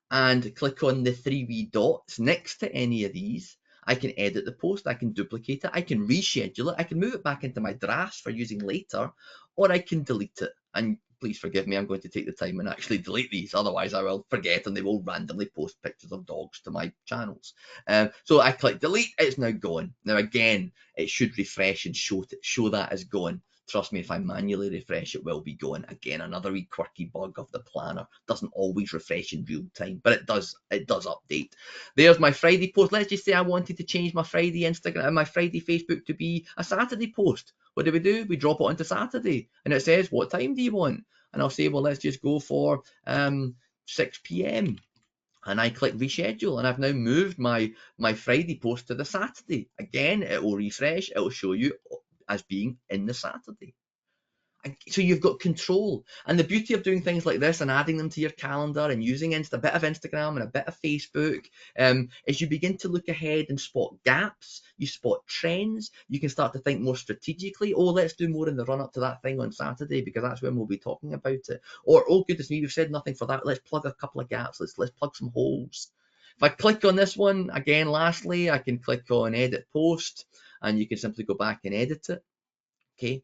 and click on the 3 wee dots next to any of these, I can edit the post, I can duplicate it, I can reschedule it, I can move it back into my drafts for using later, or I can delete it. And please forgive me, I'm going to take the time and actually delete these, otherwise I will forget and they will randomly post pictures of dogs to my channels. So I click delete, it's now gone. Now again, it should refresh and show that as gone. Trust me, if I manually refresh, it will be going. Again, another wee quirky bug of the planner. Doesn't always refresh in real time, but it does update. There's my Friday post. Let's just say I wanted to change my Friday Instagram, my Friday Facebook to be a Saturday post. What do? We drop it onto Saturday, and it says, what time do you want? And I'll say, well, let's just go for 6 p.m. And I click reschedule, and I've now moved my Friday post to the Saturday. Again, it will refresh. It will show you as being in the Saturday. So you've got control. And the beauty of doing things like this and adding them to your calendar and using a bit of Instagram and a bit of Facebook is you begin to look ahead and spot gaps. You spot trends. You can start to think more strategically. Oh, let's do more in the run up to that thing on Saturday because that's when we'll be talking about it. Or, oh, goodness me, we've said nothing for that. Let's plug a couple of gaps. Let's plug some holes. If I click on this one, again, lastly, I can click on edit post and you can simply go back and edit it. Okay,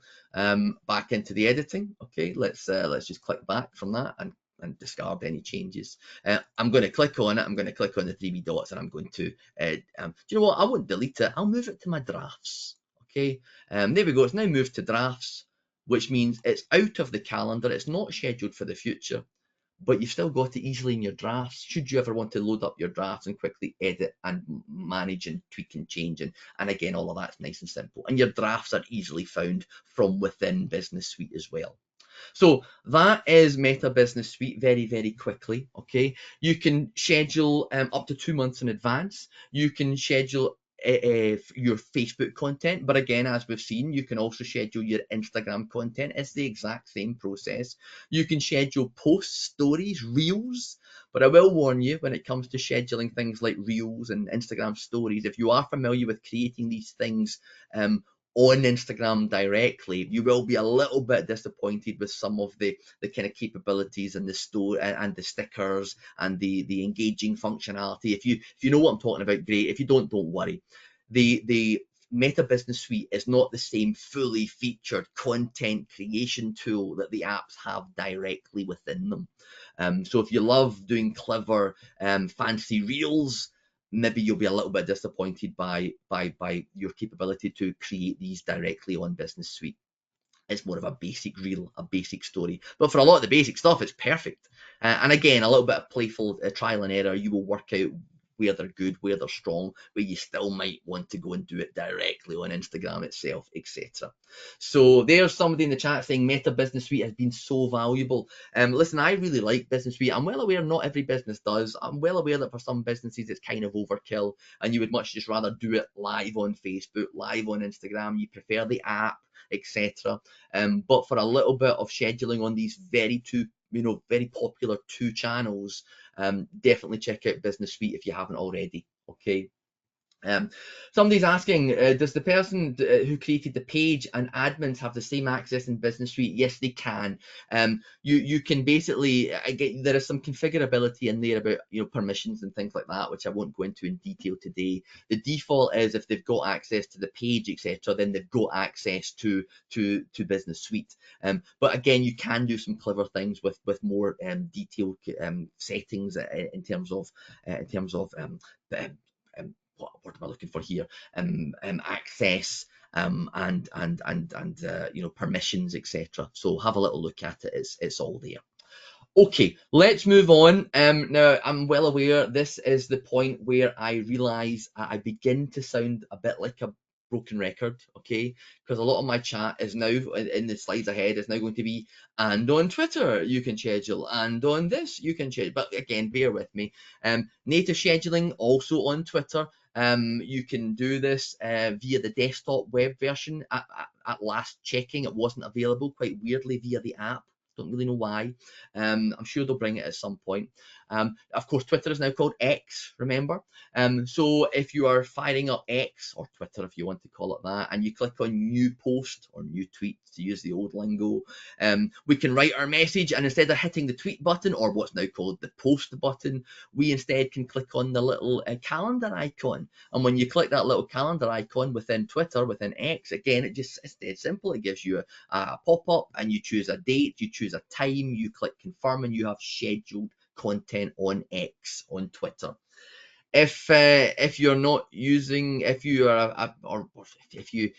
back into the editing. Okay, let's just click back from that and discard any changes. I'm going to click on it. I'm going to click on the 3 wee dots, and I'm going to. Do you know what? I won't delete it. I'll move it to my drafts. Okay, there we go. It's now moved to drafts, which means it's out of the calendar. It's not scheduled for the future, but you've still got it easily in your drafts. Should you ever want to load up your drafts and quickly edit and manage and tweak and change, and again, all of that's nice and simple. And your drafts are easily found from within Business Suite as well. So that is Meta Business Suite very, very quickly. Okay, you can schedule up to 2 months in advance. You can schedule your Facebook content. But again, as we've seen, you can also schedule your Instagram content. It's the exact same process. You can schedule posts, stories, reels. But I will warn you, when it comes to scheduling things like reels and Instagram stories, if you are familiar with creating these things on Instagram directly, you will be a little bit disappointed with some of the kind of capabilities and the store and the stickers and the engaging functionality. If you know what I'm talking about, great. If you don't worry. The Meta Business Suite is not the same fully featured content creation tool that the apps have directly within them. So if you love doing clever, fancy reels, maybe you'll be a little bit disappointed by your capability to create these directly on Business Suite. It's more of a basic reel, a basic story. But for a lot of the basic stuff, it's perfect. And again, a little bit of playful trial and error. You will work out where they're good, where they're strong, where you still might want to go and do it directly on Instagram itself, etc. So there's somebody in the chat saying Meta Business Suite has been so valuable. Listen, I really like Business Suite. I'm well aware not every business does. I'm well aware that for some businesses it's kind of overkill, and you would much just rather do it live on Facebook, live on Instagram. You prefer the app, etc. But for a little bit of scheduling on these very popular two channels, definitely check out Business Suite if you haven't already. Okay. Um, Somebody's asking, does the person who created the page and admins have the same access in Business Suite? Yes, they can. You can basically there is some configurability in there about permissions and things like that, which I won't go into in detail today. The default is if they've got access to the page, etc., then they've got access to Business Suite. But again, you can do some clever things with more detailed settings in terms of what word am I looking for here? Access and permissions, etc. So have a little look at it. It's all there. Okay, let's move on. Now, I'm well aware this is the point where I realise I begin to sound a bit like a broken record, okay? Because a lot of my chat is now, in the slides ahead, is now going to be, and on Twitter you can schedule, and on this you can schedule. But again, bear with me. Native scheduling also on Twitter. You can do this via the desktop web version. At last checking, it wasn't available, quite weirdly, via the app. Don't really know why. I'm sure they'll bring it at some point. Of course, Twitter is now called X, remember? So if you are firing up X, or Twitter if you want to call it that, and you click on new post or new tweet, to use the old lingo, we can write our message, and instead of hitting the tweet button, or what's now called the post button, we instead can click on the little calendar icon. And when you click that little calendar icon within Twitter, within X, again, it's dead simple. It gives you a pop-up, and you choose a date, you choose a time, you click confirm, and you have scheduled content on X, on Twitter. If you're not using, if you are or if you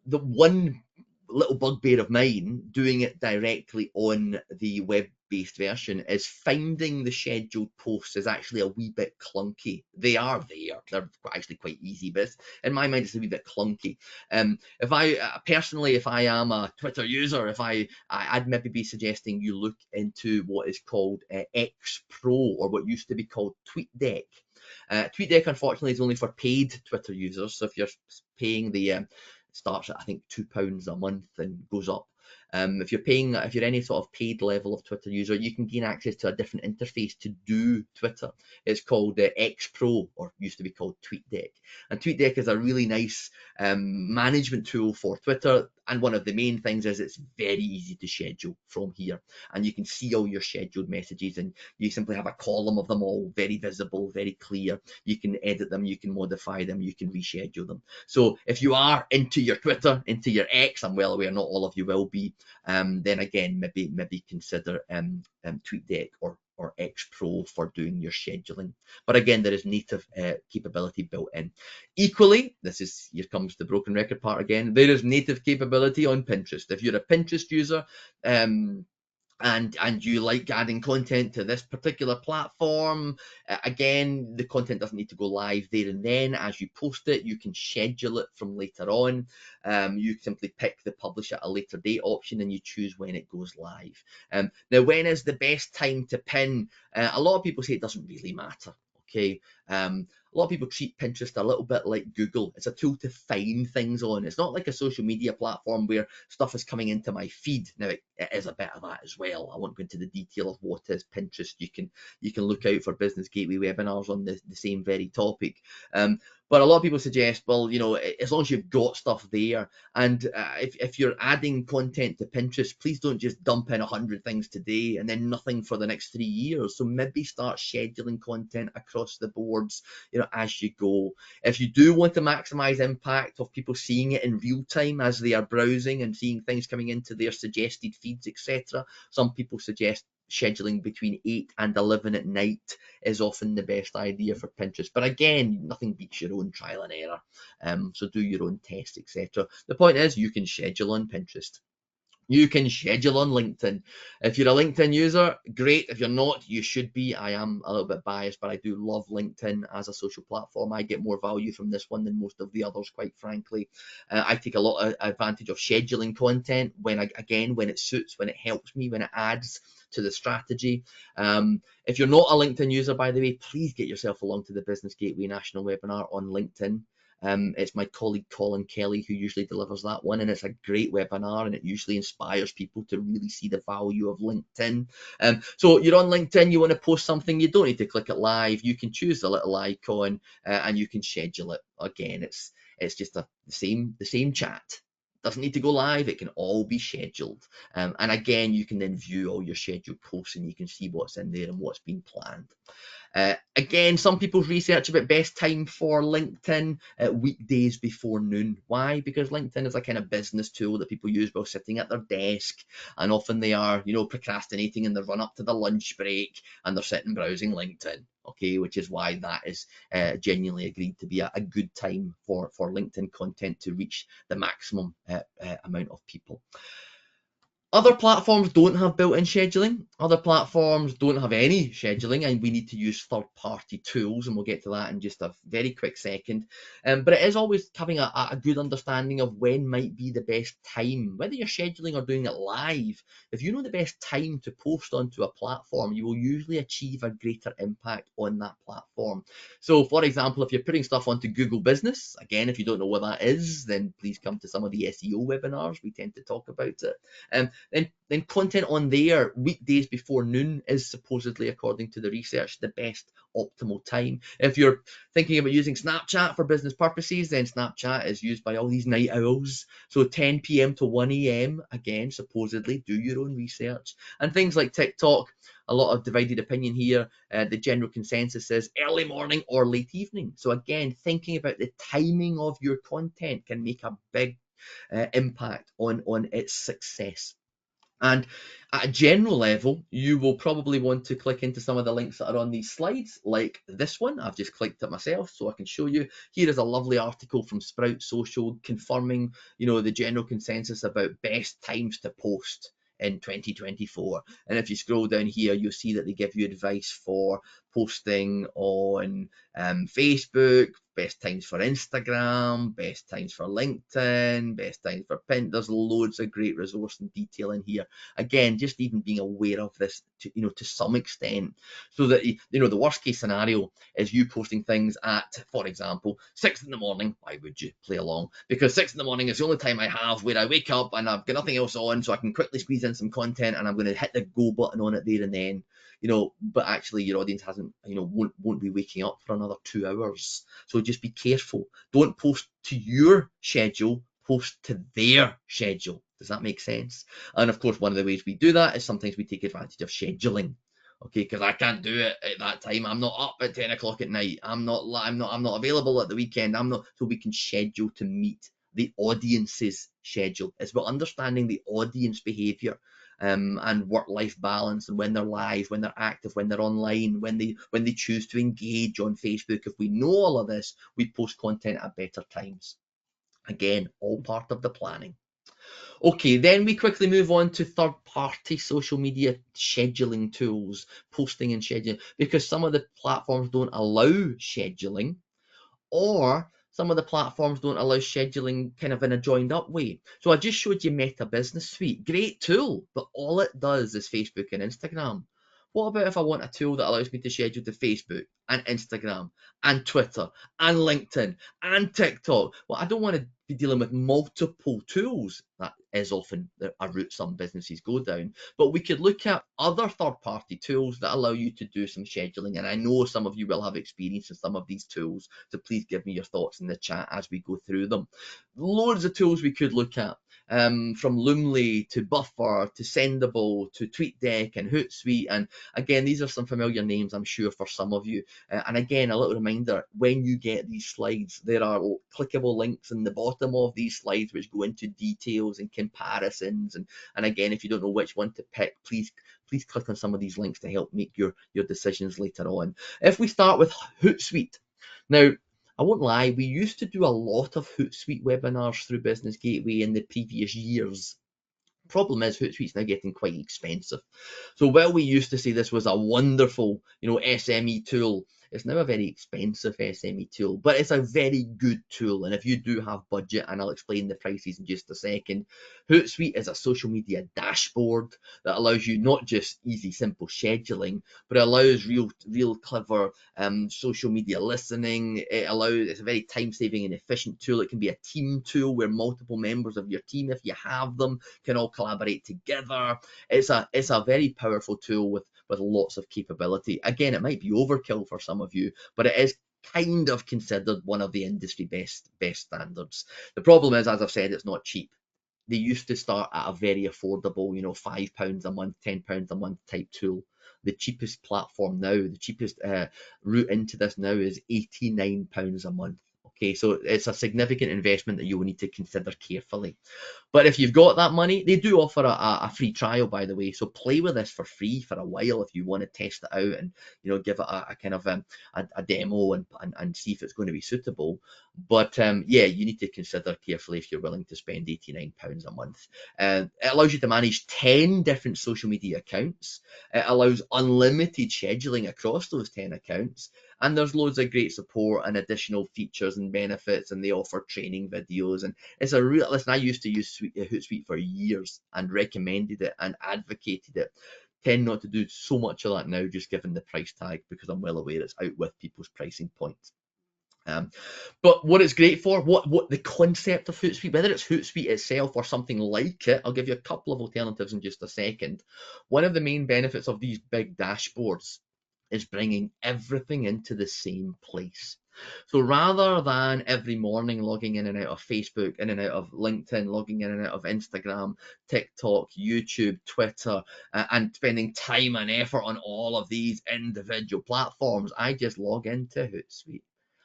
the one little bugbear of mine doing it directly on the web-based version is finding the scheduled posts is actually a wee bit clunky. They are there; they're actually quite easy, but in my mind, it's a wee bit clunky. If I personally, if I am a Twitter user, I'd maybe be suggesting you look into what is called X Pro, or what used to be called TweetDeck. TweetDeck, unfortunately, is only for paid Twitter users. So if you're paying the starts at I think £2 a month and goes up. If you're any sort of paid level of Twitter user, you can gain access to a different interface to do Twitter. It's called X Pro, or used to be called TweetDeck. And TweetDeck is a really nice management tool for Twitter. And one of the main things is it's very easy to schedule from here. And you can see all your scheduled messages, and you simply have a column of them all, very visible, very clear. You can edit them, you can modify them, you can reschedule them. So if you are into your Twitter, into your X, I'm well aware not all of you will be, then again, maybe consider TweetDeck or X Pro for doing your scheduling. But again, there is native capability built in. Equally, here comes the broken record part again, there is native capability on Pinterest. If you're a Pinterest user, and you like adding content to this particular platform, again, the content doesn't need to go live there and then. As you post it, you can schedule it from later on. You simply pick the publish at a later date option, and you choose when it goes live. Now, when is the best time to pin? A lot of people say it doesn't really matter. Okay. a lot of people treat Pinterest a little bit like Google. It's a tool to find things on. It's not like a social media platform where stuff is coming into my feed. Now it is a bit of that as well. I won't go into the detail of what is Pinterest. You can look out for Business Gateway webinars on the same very topic. But a lot of people suggest, well, as long as you've got stuff there, and if you're adding content to Pinterest, please don't just dump in 100 things today and then nothing for the next 3 years. So maybe start scheduling content across the boards, as you go. If you do want to maximize impact of people seeing it in real time as they are browsing and seeing things coming into their suggested feeds, etc., some people suggest scheduling between 8 and 11 at night is often the best idea for Pinterest. But again, nothing beats your own trial and error. So do your own tests, etc. The point is, you can schedule on Pinterest. You can schedule on LinkedIn. If you're a LinkedIn user, great. If you're not, you should be. I am a little bit biased, but I do love LinkedIn as a social platform. I get more value from this one than most of the others, quite frankly. I take a lot of advantage of scheduling content when it suits, when it helps me, when it adds to the strategy. If you're not a LinkedIn user, by the way, please get yourself along to the Business Gateway National Webinar on LinkedIn. It's my colleague Colin Kelly who usually delivers that one, and it's a great webinar, and it usually inspires people to really see the value of LinkedIn. So you're on LinkedIn, you want to post something, you don't need to click it live. You can choose the little icon and you can schedule it. Again, it's just the same chat. Doesn't need to go live. It can all be scheduled. And again, you can then view all your scheduled posts and you can see what's in there and what's been planned. Again, some people's research about best time for LinkedIn weekdays before noon. Why? Because LinkedIn is a kind of business tool that people use while sitting at their desk, and often they are, procrastinating in the run up to the lunch break, and they're sitting browsing LinkedIn. Okay, which is why that is genuinely agreed to be a good time for LinkedIn content to reach the maximum amount of people. Other platforms don't have built-in scheduling. Other platforms don't have any scheduling, and we need to use third-party tools, and we'll get to that in just a very quick second. But it is always having a good understanding of when might be the best time, whether you're scheduling or doing it live. If you know the best time to post onto a platform, you will usually achieve a greater impact on that platform. So, for example, if you're putting stuff onto Google Business, again, if you don't know what that is, then please come to some of the SEO webinars. We tend to talk about it. Then content on there weekdays before noon is supposedly, according to the research, the best optimal time. If you're thinking about using Snapchat for business purposes, then Snapchat is used by all these night owls. So 10 p.m. to 1 a.m., again, supposedly, do your own research. And things like TikTok, a lot of divided opinion here. The general consensus is early morning or late evening. So again, thinking about the timing of your content can make a big impact on its success. And at a general level, you will probably want to click into some of the links that are on these slides, like this one. I've just clicked it myself so I can show you. Here is a lovely article from Sprout Social confirming, the general consensus about best times to post in 2024. And if you scroll down here, you'll see that they give you advice for posting on Facebook, best times for Instagram, best times for LinkedIn, best times for Pinterest. There's loads of great resource and detail in here. Again, just even being aware of this to some extent, so that the worst case scenario is you posting things at, for example, 6 in the morning. Why would you play along? Because 6 in the morning is the only time I have where I wake up and I've got nothing else on, so I can quickly squeeze in some content and I'm going to hit the go button on it there and then. But actually your audience hasn't, won't be waking up for another 2 hours. So just be careful. Don't post to your schedule, post to their schedule. Does that make sense? And of course, one of the ways we do that is sometimes we take advantage of scheduling. Okay, because I can't do it at that time. I'm not up at 10 o'clock at night. I'm not available at the weekend. So we can schedule to meet the audience's schedule. It's about understanding the audience behavior and work-life balance, and when they're live, when they're active, when they're online, when they choose to engage on Facebook. If we know all of this, we post content at better times. Again, all part of the planning. Okay, then we quickly move on to third-party social media scheduling tools, posting and scheduling, because some of the platforms don't allow scheduling, or some of the platforms don't allow scheduling kind of in a joined up way. So I just showed you Meta Business Suite. Great tool, but all it does is Facebook and Instagram. What about if I want a tool that allows me to schedule to Facebook and Instagram and Twitter and LinkedIn and TikTok? Well, I don't want to be dealing with multiple tools. That is often a route some businesses go down. But we could look at other third-party tools that allow you to do some scheduling. And I know some of you will have experience in some of these tools, so please give me your thoughts in the chat as we go through them. Loads of tools we could look at. From Loomly to Buffer to Sendable to TweetDeck and Hootsuite. And again, these are some familiar names, I'm sure, for some of you. And again, a little reminder, when you get these slides, there are clickable links in the bottom of these slides which go into details and comparisons. And again, if you don't know which one to pick, please click on some of these links to help make your decisions later on. If we start with Hootsuite. Now, I won't lie, we used to do a lot of Hootsuite webinars through Business Gateway in the previous years. Problem is, Hootsuite's now getting quite expensive. So while we used to say this was a wonderful, SME tool, it's now a very expensive SME tool, but it's a very good tool. And if you do have budget, and I'll explain the prices in just a second, Hootsuite is a social media dashboard that allows you not just easy, simple scheduling, but it allows real clever social media listening. It's a very time-saving and efficient tool. It can be a team tool where multiple members of your team, if you have them, can all collaborate together. It's a very powerful tool with lots of capability. Again, it might be overkill for some of you, but it is kind of considered one of the industry best standards. The problem is, as I've said, it's not cheap. They used to start at a very affordable, £5 a month, £10 a month type tool. The cheapest platform now, the cheapest route into this now is £89 a month. Okay, so it's a significant investment that you will need to consider carefully. But if you've got that money, they do offer a free trial, by the way. So play with this for free for a while if you want to test it out and give it a kind of a demo and see if it's going to be suitable. But yeah, you need to consider carefully if you're willing to spend £89 a month. It allows you to manage 10 different social media accounts. It allows unlimited scheduling across those 10 accounts. And there's loads of great support and additional features and benefits, and they offer training videos. And it's a real, listen, I used to use Hootsuite for years and recommended it and advocated it. Tend not to do so much of that now, just given the price tag, because I'm well aware it's out with people's pricing points. But what it's great for, what the concept of Hootsuite, whether it's Hootsuite itself or something like it, I'll give you a couple of alternatives in just a second. One of the main benefits of these big dashboards is bringing everything into the same place. So rather than every morning logging in and out of Facebook, in and out of LinkedIn, logging in and out of Instagram, TikTok, YouTube, Twitter, and spending time and effort on all of these individual platforms, I just log into Hootsuite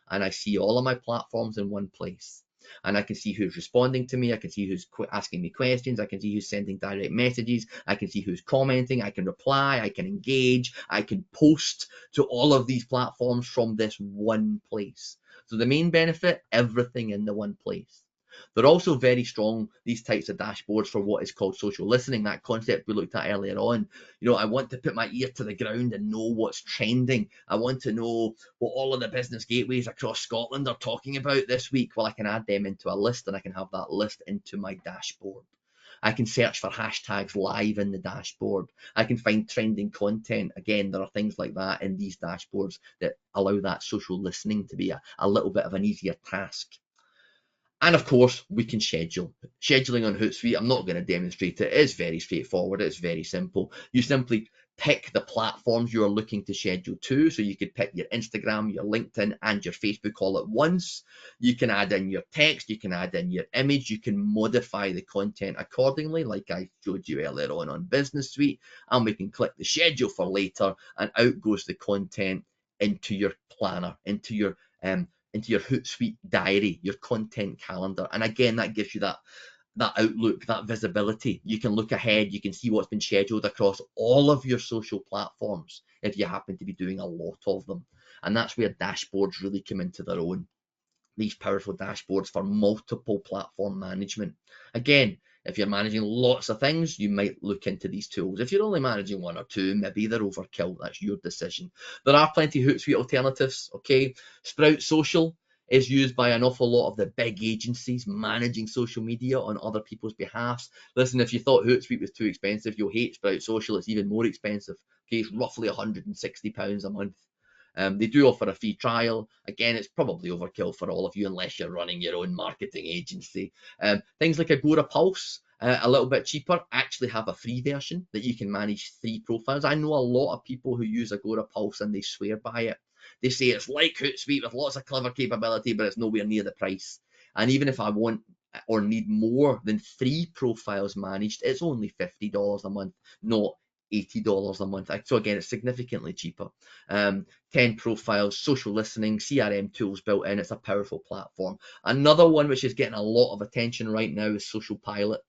and I see all of my platforms in one place. And I can see who's responding to me. I can see who's asking me questions. I can see who's sending direct messages. I can see who's commenting. I can reply. I can engage. I can post to all of these platforms from this one place. So the main benefit, everything in the one place. They're also very strong, these types of dashboards, for what is called social listening, that concept we looked at earlier on. I want to put my ear to the ground and know what's trending. I want to know what all of the business gateways across Scotland are talking about this week. Well, I can add them into a list, and I can have that list into my dashboard. I can search for hashtags live in the dashboard. I can find trending content. Again, there are things like that in these dashboards that allow that social listening to be a little bit of an easier task. And of course, we can schedule. Scheduling on Hootsuite, I'm not going to demonstrate it. It is very straightforward. It's very simple. You simply pick the platforms you are looking to schedule to. So you could pick your Instagram, your LinkedIn, and your Facebook all at once. You can add in your text. You can add in your image. You can modify the content accordingly, like I showed you earlier on Business Suite. And we can click the schedule for later, and out goes the content into your planner, into your Hootsuite diary, your content calendar. And again, that gives you that outlook, that visibility. You can look ahead, you can see what's been scheduled across all of your social platforms if you happen to be doing a lot of them. And that's where dashboards really come into their own. These powerful dashboards for multiple platform management. Again, if you're managing lots of things, you might look into these tools. If you're only managing one or two, maybe they're overkill. That's your decision. There are plenty of Hootsuite alternatives. Okay, Sprout Social is used by an awful lot of the big agencies managing social media on other people's behalf. Listen, if you thought Hootsuite was too expensive, you'll hate Sprout Social. It's even more expensive. Okay, it's roughly £160 a month. They do offer a free trial. Again, it's probably overkill for all of you unless you're running your own marketing agency. Things like Agora Pulse, a little bit cheaper, actually have a free version that you can manage 3 profiles. I know a lot of people who use Agora Pulse and they swear by it. They say it's like Hootsuite with lots of clever capability, but it's nowhere near the price. And even if I want or need more than 3 profiles managed, it's only $50 a month, not $80 a month. So again, it's significantly cheaper. 10 profiles, social listening, CRM tools built in. It's a powerful platform. Another one which is getting a lot of attention right now is Social Pilot.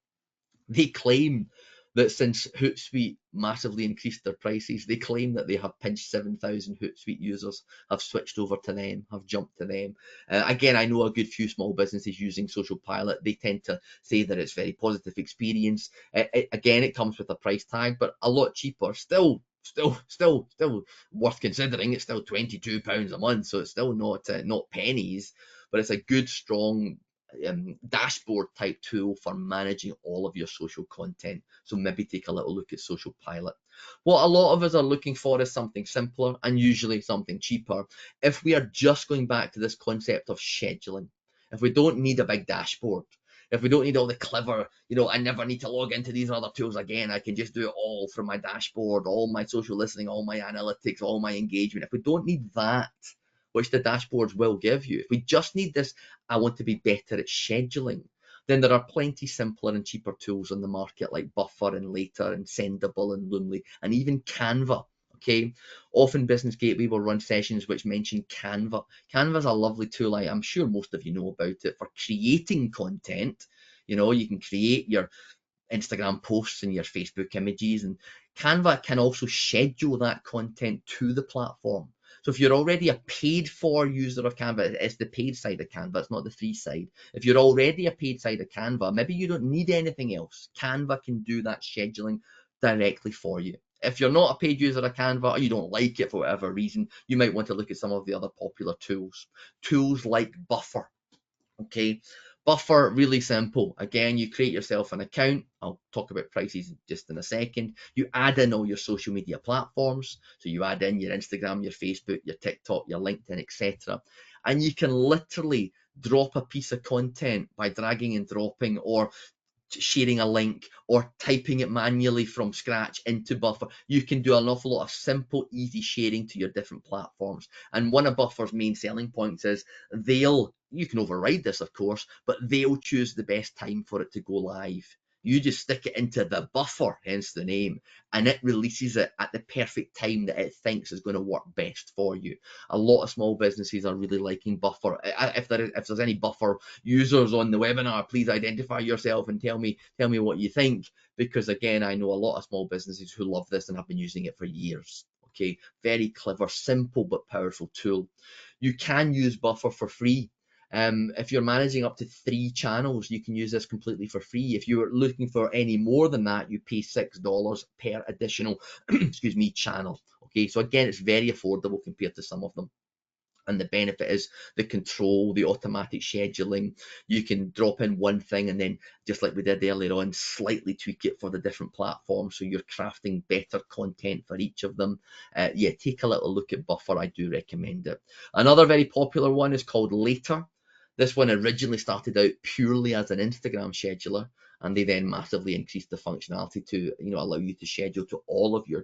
They claim that since Hootsuite massively increased their prices, they claim that they have pinched 7,000 Hootsuite users, have switched over to them, have jumped to them. Again, I know a good few small businesses using Social Pilot. They tend to say that it's a very positive experience. Again, it comes with a price tag, but a lot cheaper. Still worth considering. It's still £22 a month, so it's still not pennies, but it's a good, strong dashboard type tool for managing all of your social content. So maybe take a little look at Social Pilot. What a lot of us are looking for is something simpler and usually something cheaper. If we are just going back to this concept of scheduling, if we don't need a big dashboard, if we don't need all the clever, I never need to log into these other tools again. I can just do it all from my dashboard, all my social listening, all my analytics, all my engagement. If we don't need that, which the dashboards will give you, if we just need this, I want to be better at scheduling, then there are plenty simpler and cheaper tools on the market like Buffer and Later and Sendable and Loomly and even Canva. Okay, often Business Gateway will run sessions which mention Canva. Canva is a lovely tool. I'm sure most of you know about it for creating content. You can create your Instagram posts and your Facebook images, and Canva can also schedule that content to the platform. So if you're already a paid for user of Canva, it's the paid side of Canva, it's not the free side. If you're already a paid side of Canva, maybe you don't need anything else. Canva can do that scheduling directly for you. If you're not a paid user of Canva or you don't like it for whatever reason, you might want to look at some of the other popular tools. Tools like Buffer. Okay, Buffer, really simple. Again, you create yourself an account. I'll talk about prices just in a second. You add in all your social media platforms. So you add in your Instagram, your Facebook, your TikTok, your LinkedIn, etc. And you can literally drop a piece of content by dragging and dropping or sharing a link or typing it manually from scratch into Buffer. You can do an awful lot of simple, easy sharing to your different platforms. And one of Buffer's main selling points is you can override this, of course, but they'll choose the best time for it to go live. You just stick it into the buffer, hence the name, and it releases it at the perfect time that it thinks is going to work best for you. A lot of small businesses are really liking Buffer. If there's any Buffer users on the webinar, please identify yourself and tell me what you think, because again, I know a lot of small businesses who love this and have been using it for years. Okay, very clever, simple but powerful tool. You can use Buffer for free. If you're managing up to 3 channels, you can use this completely for free. If you're looking for any more than that, you pay $6 per additional excuse me, channel. Okay, so again, it's very affordable compared to some of them. And the benefit is the control, the automatic scheduling. You can drop in one thing and then, just like we did earlier on, slightly tweak it for the different platforms. So you're crafting better content for each of them. Yeah, take a little look at Buffer. I do recommend it. Another very popular one is called Later. This one originally started out purely as an Instagram scheduler, and they then massively increased the functionality to allow you to schedule to all of your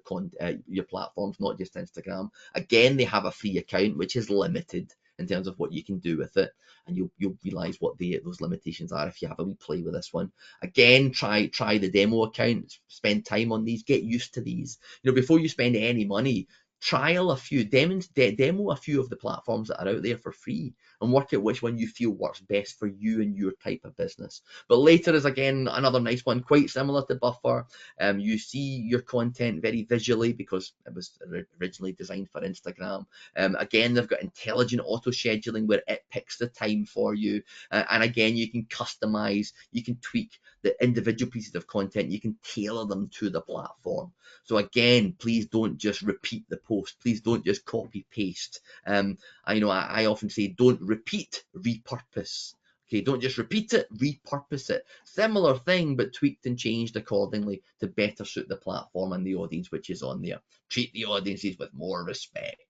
platforms, not just Instagram. Again, they have a free account which is limited in terms of what you can do with it, and you'll realize what those limitations are if you have a wee play with this one. Again, try the demo account, spend time on these, get used to these. Before you spend any money, trial a few, demo a few of the platforms that are out there for free, and work out which one you feel works best for you and your type of business. But Later is again another nice one, quite similar to Buffer. You see your content very visually because it was originally designed for Instagram. Again, they've got intelligent auto scheduling where it picks the time for you, and again, you can customize, you can tweak the individual pieces of content, you can tailor them to the platform. So again, please don't just repeat the post. Please don't just copy paste. I often say don't repeat, repurpose. Okay, don't just repeat it, repurpose it. Similar thing, but tweaked and changed accordingly to better suit the platform and the audience which is on there. Treat the audiences with more respect.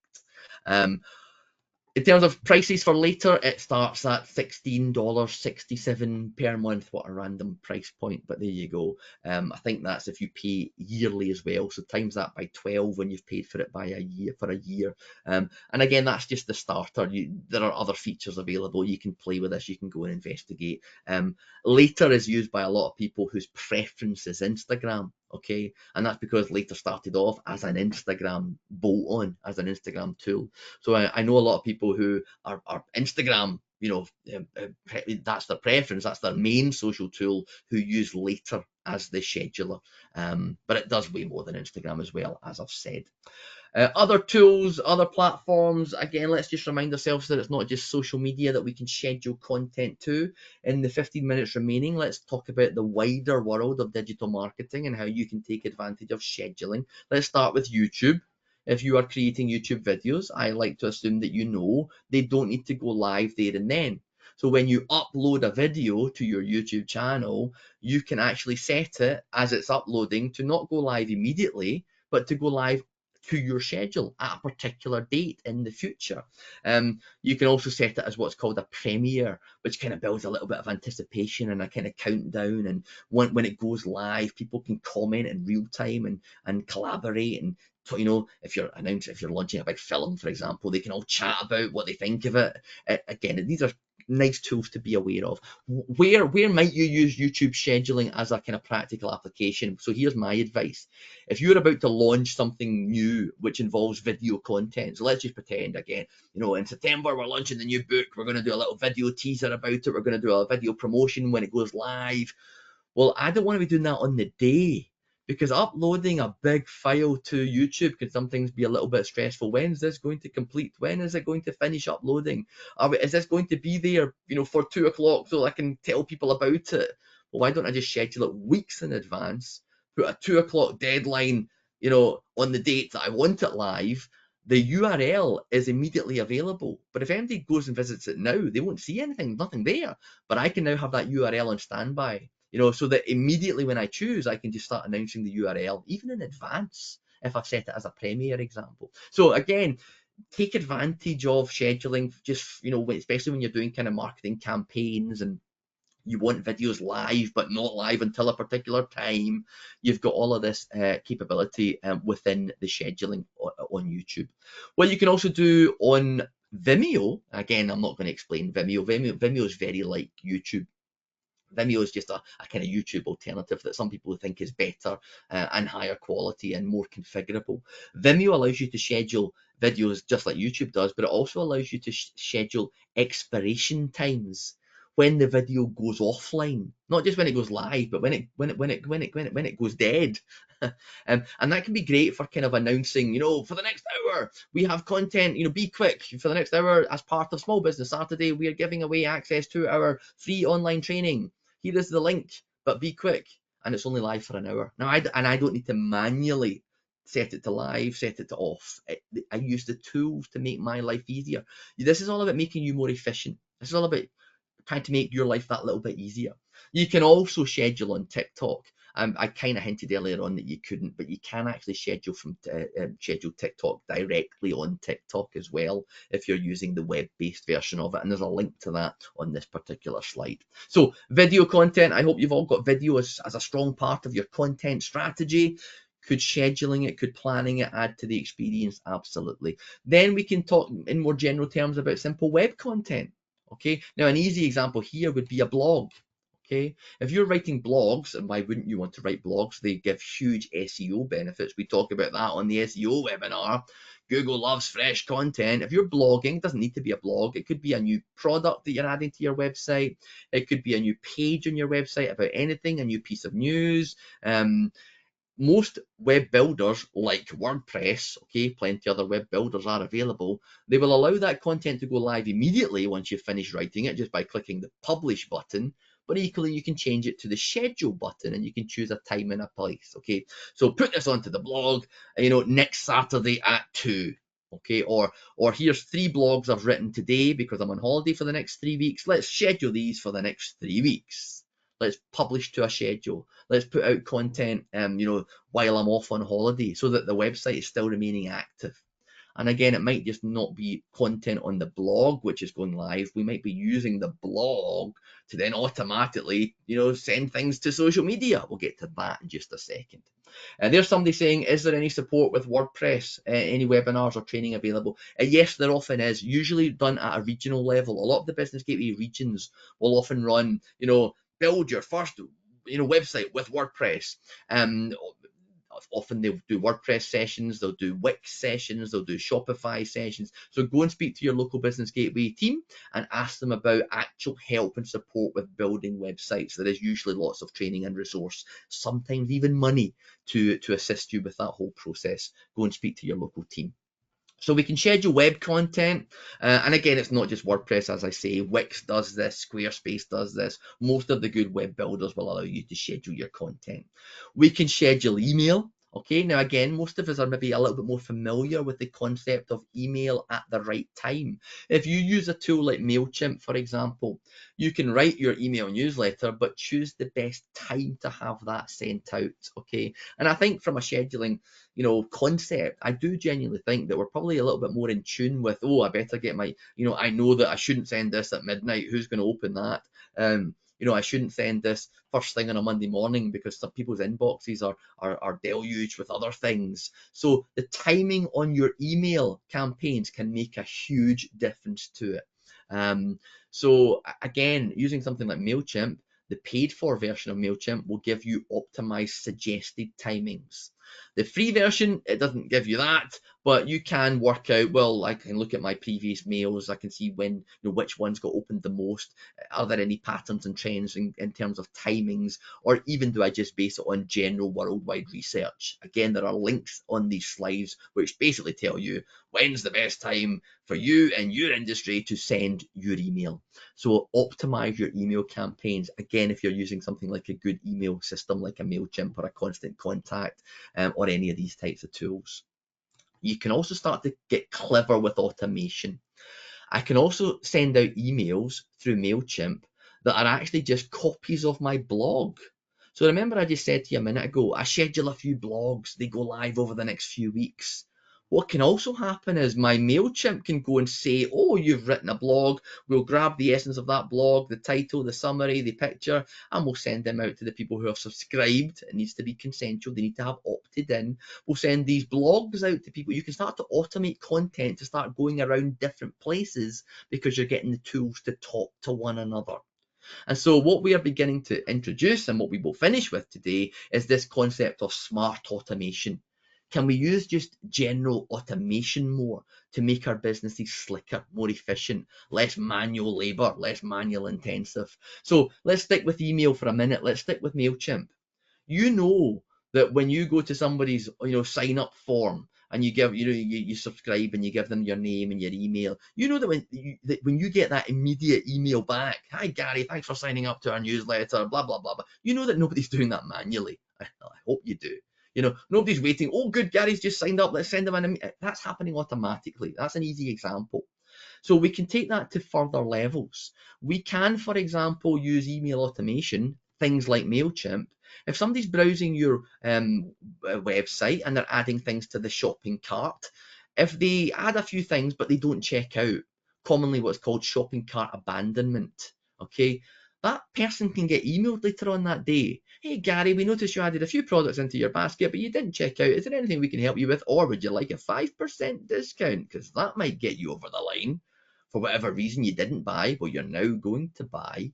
Um, in terms of prices for later, it starts at $16.67 per month. What a random price point, but there you go. I think that's if you pay yearly as well. So times that by 12 when you've paid for it by a year for a year. And again, that's just the starter. There are other features available. You can play with this. You can go and investigate. Later is used by a lot of people whose preference is Instagram. Okay, and that's because later started off as an Instagram bolt-on, as an Instagram tool. So I know a lot of people who are Instagram, that's their preference, that's their main social tool, who use later as the scheduler. But it does way more than Instagram as well, as I've said. Other tools, other platforms, again, let's just remind ourselves that it's not just social media that we can schedule content to. In the 15 minutes remaining, let's talk about the wider world of digital marketing and how you can take advantage of scheduling. Let's start with YouTube. If you are creating YouTube videos, I like to assume that you know they don't need to go live there and then. So when you upload a video to your YouTube channel, you can actually set it as it's uploading to not go live immediately, but to go live to your schedule at a particular date in the future. You can also set it as what's called a premiere, which kind of builds a little bit of anticipation and a kind of countdown. And when it goes live, people can comment in real time and collaborate. And if you're launching a big film, for example, they can all chat about what they think of it. Again, these are nice tools to be aware of. Where might you use YouTube scheduling as a kind of practical application? So here's my advice. If you're about to launch something new which involves video content, so let's just pretend again, in September we're launching the new book, we're going to do a little video teaser about it, we're going to do a video promotion when it goes live. Well, I don't want to be doing that on the day, because uploading a big file to YouTube can sometimes be a little bit stressful. When is this going to complete? When is it going to finish uploading? Is this going to be there, for 2 o'clock so I can tell people about it? Well, why don't I just schedule it weeks in advance, put a 2 o'clock deadline, on the date that I want it live. The URL is immediately available. But if anybody goes and visits it now, they won't see anything, nothing there. But I can now have that URL on standby. So that immediately when I choose, I can just start announcing the URL, even in advance, if I've set it as a premiere example. So again, take advantage of scheduling, just, especially when you're doing kind of marketing campaigns and you want videos live, but not live until a particular time. You've got all of this capability within the scheduling on YouTube. What you can also do on Vimeo, again, I'm not going to explain Vimeo. Vimeo is very like YouTube. Vimeo is just a kind of YouTube alternative that some people think is better and higher quality and more configurable. Vimeo allows you to schedule videos just like YouTube does, but it also allows you to schedule expiration times when the video goes offline, not just when it goes live, but when it goes dead. And that can be great for kind of announcing, for the next hour we have content, be quick. For the next hour, as part of Small Business Saturday, we are giving away access to our free online training. Here is the link, but be quick. And it's only live for an hour. Now, I don't need to manually set it to live, set it to off. I use the tools to make my life easier. This is all about making you more efficient. This is all about trying to make your life that little bit easier. You can also schedule on TikTok. I kind of hinted earlier on that you couldn't, but you can actually schedule TikTok directly on TikTok as well if you're using the web-based version of it. And there's a link to that on this particular slide. So video content, I hope you've all got video as a strong part of your content strategy. Could scheduling it, could planning it add to the experience? Absolutely. Then we can talk in more general terms about simple web content. Okay, now an easy example here would be a blog. Okay, if you're writing blogs, and why wouldn't you want to write blogs? They give huge SEO benefits. We talk about that on the SEO webinar. Google loves fresh content. If you're blogging, it doesn't need to be a blog. It could be a new product that you're adding to your website. It could be a new page on your website about anything, a new piece of news. Most web builders like WordPress, okay, plenty other web builders are available. They will allow that content to go live immediately once you've finished writing it just by clicking the publish button. but equally you can change it to the schedule button and you can choose a time and a place. Okay, so put this onto the blog, next Saturday at 2. Okay, or here's 3 blogs I've written today because I'm on holiday for the next 3 weeks. Let's schedule these for the next 3 weeks. Let's publish to a schedule. Let's put out content, while I'm off on holiday so that the website is still remaining active. And again, it might just not be content on the blog which is going live. We might be using the blog to then automatically, send things to social media. We'll get to that in just a second. And there's somebody saying, is there any support with WordPress, any webinars or training available? Yes, there often is, usually done at a regional level. A lot of the Business Gateway regions will often run, build your first website with WordPress. Often they'll do WordPress sessions, they'll do Wix sessions, they'll do Shopify sessions. So go and speak to your local Business Gateway team and ask them about actual help and support with building websites. There is usually lots of training and resource, sometimes even money to assist you with that whole process. Go and speak to your local team. So we can schedule web content. And again, it's not just WordPress, as I say. Wix does this, Squarespace does this. Most of the good web builders will allow you to schedule your content. We can schedule email. Okay, now again, most of us are maybe a little bit more familiar with the concept of email at the right time. If you use a tool like MailChimp, for example, you can write your email newsletter, but choose the best time to have that sent out. Okay, and I think from a scheduling concept, I do genuinely think that we're probably a little bit more in tune with, I better get my, I know that I shouldn't send this at midnight. Who's going to open that? I shouldn't send this first thing on a Monday morning because some people's inboxes are deluged with other things. So the timing on your email campaigns can make a huge difference to it. So again, using something like MailChimp, the paid for version of MailChimp will give you optimized suggested timings. The free version, it doesn't give you that, but you can work out, well, I can look at my previous mails, I can see when, which ones got opened the most. Are there any patterns and trends in terms of timings, or even do I just base it on general worldwide research? Again, there are links on these slides which basically tell you when's the best time for you and your industry to send your email. So optimize your email campaigns. Again, if you're using something like a good email system like a MailChimp or a Constant Contact, or any of these types of tools. You can also start to get clever with automation. I can also send out emails through MailChimp that are actually just copies of my blog. So remember I just said to you a minute ago, I schedule a few blogs, they go live over the next few weeks. What can also happen is my MailChimp can go and say, oh, you've written a blog. We'll grab the essence of that blog, the title, the summary, the picture, and we'll send them out to the people who have subscribed. It needs to be consensual. They need to have opted in. We'll send these blogs out to people. You can start to automate content to start going around different places because you're getting the tools to talk to one another. And so what we are beginning to introduce and what we will finish with today is this concept of smart automation. Can we use just general automation more to make our businesses slicker, more efficient, less manual labor, less manual intensive? So let's stick with email for a minute. Let's stick with MailChimp. You know that when you go to somebody's sign up form and you give you subscribe and you give them your name and your email, you know that when you get that immediate email back, hi Gary, thanks for signing up to our newsletter, blah blah blah blah, you know that nobody's doing that manually. I hope you do. Nobody's waiting, oh good, Gary's just signed up, let's send him an email. That's happening automatically. That's an easy example. So we can take that to further levels. We can, for example, use email automation, things like MailChimp. If somebody's browsing your website and they're adding things to the shopping cart, if they add a few things but they don't check out, commonly what's called shopping cart abandonment, okay, that person can get emailed later on that day. Hey Gary, we noticed you added a few products into your basket, but you didn't check out. Is there anything we can help you with? Or would you like a 5% discount? Because that might get you over the line for whatever reason you didn't buy, but you're now going to buy.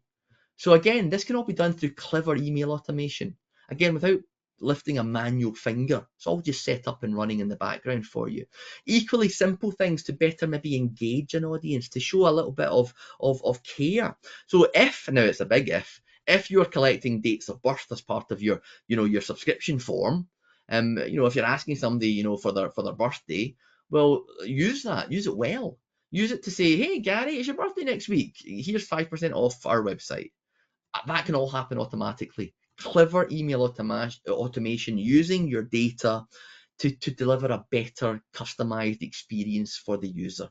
So again, this can all be done through clever email automation. Again, without lifting a manual finger. It's all just set up and running in the background for you. Equally simple things to better maybe engage an audience, to show a little bit of care. So now it's a big if you're collecting dates of birth as part of your subscription form, if you're asking somebody, for their birthday, well, use it well. Use it to say, hey Gary, it's your birthday next week. Here's 5% off our website. That can all happen automatically. Clever email automation using your data to deliver a better customized experience for the user.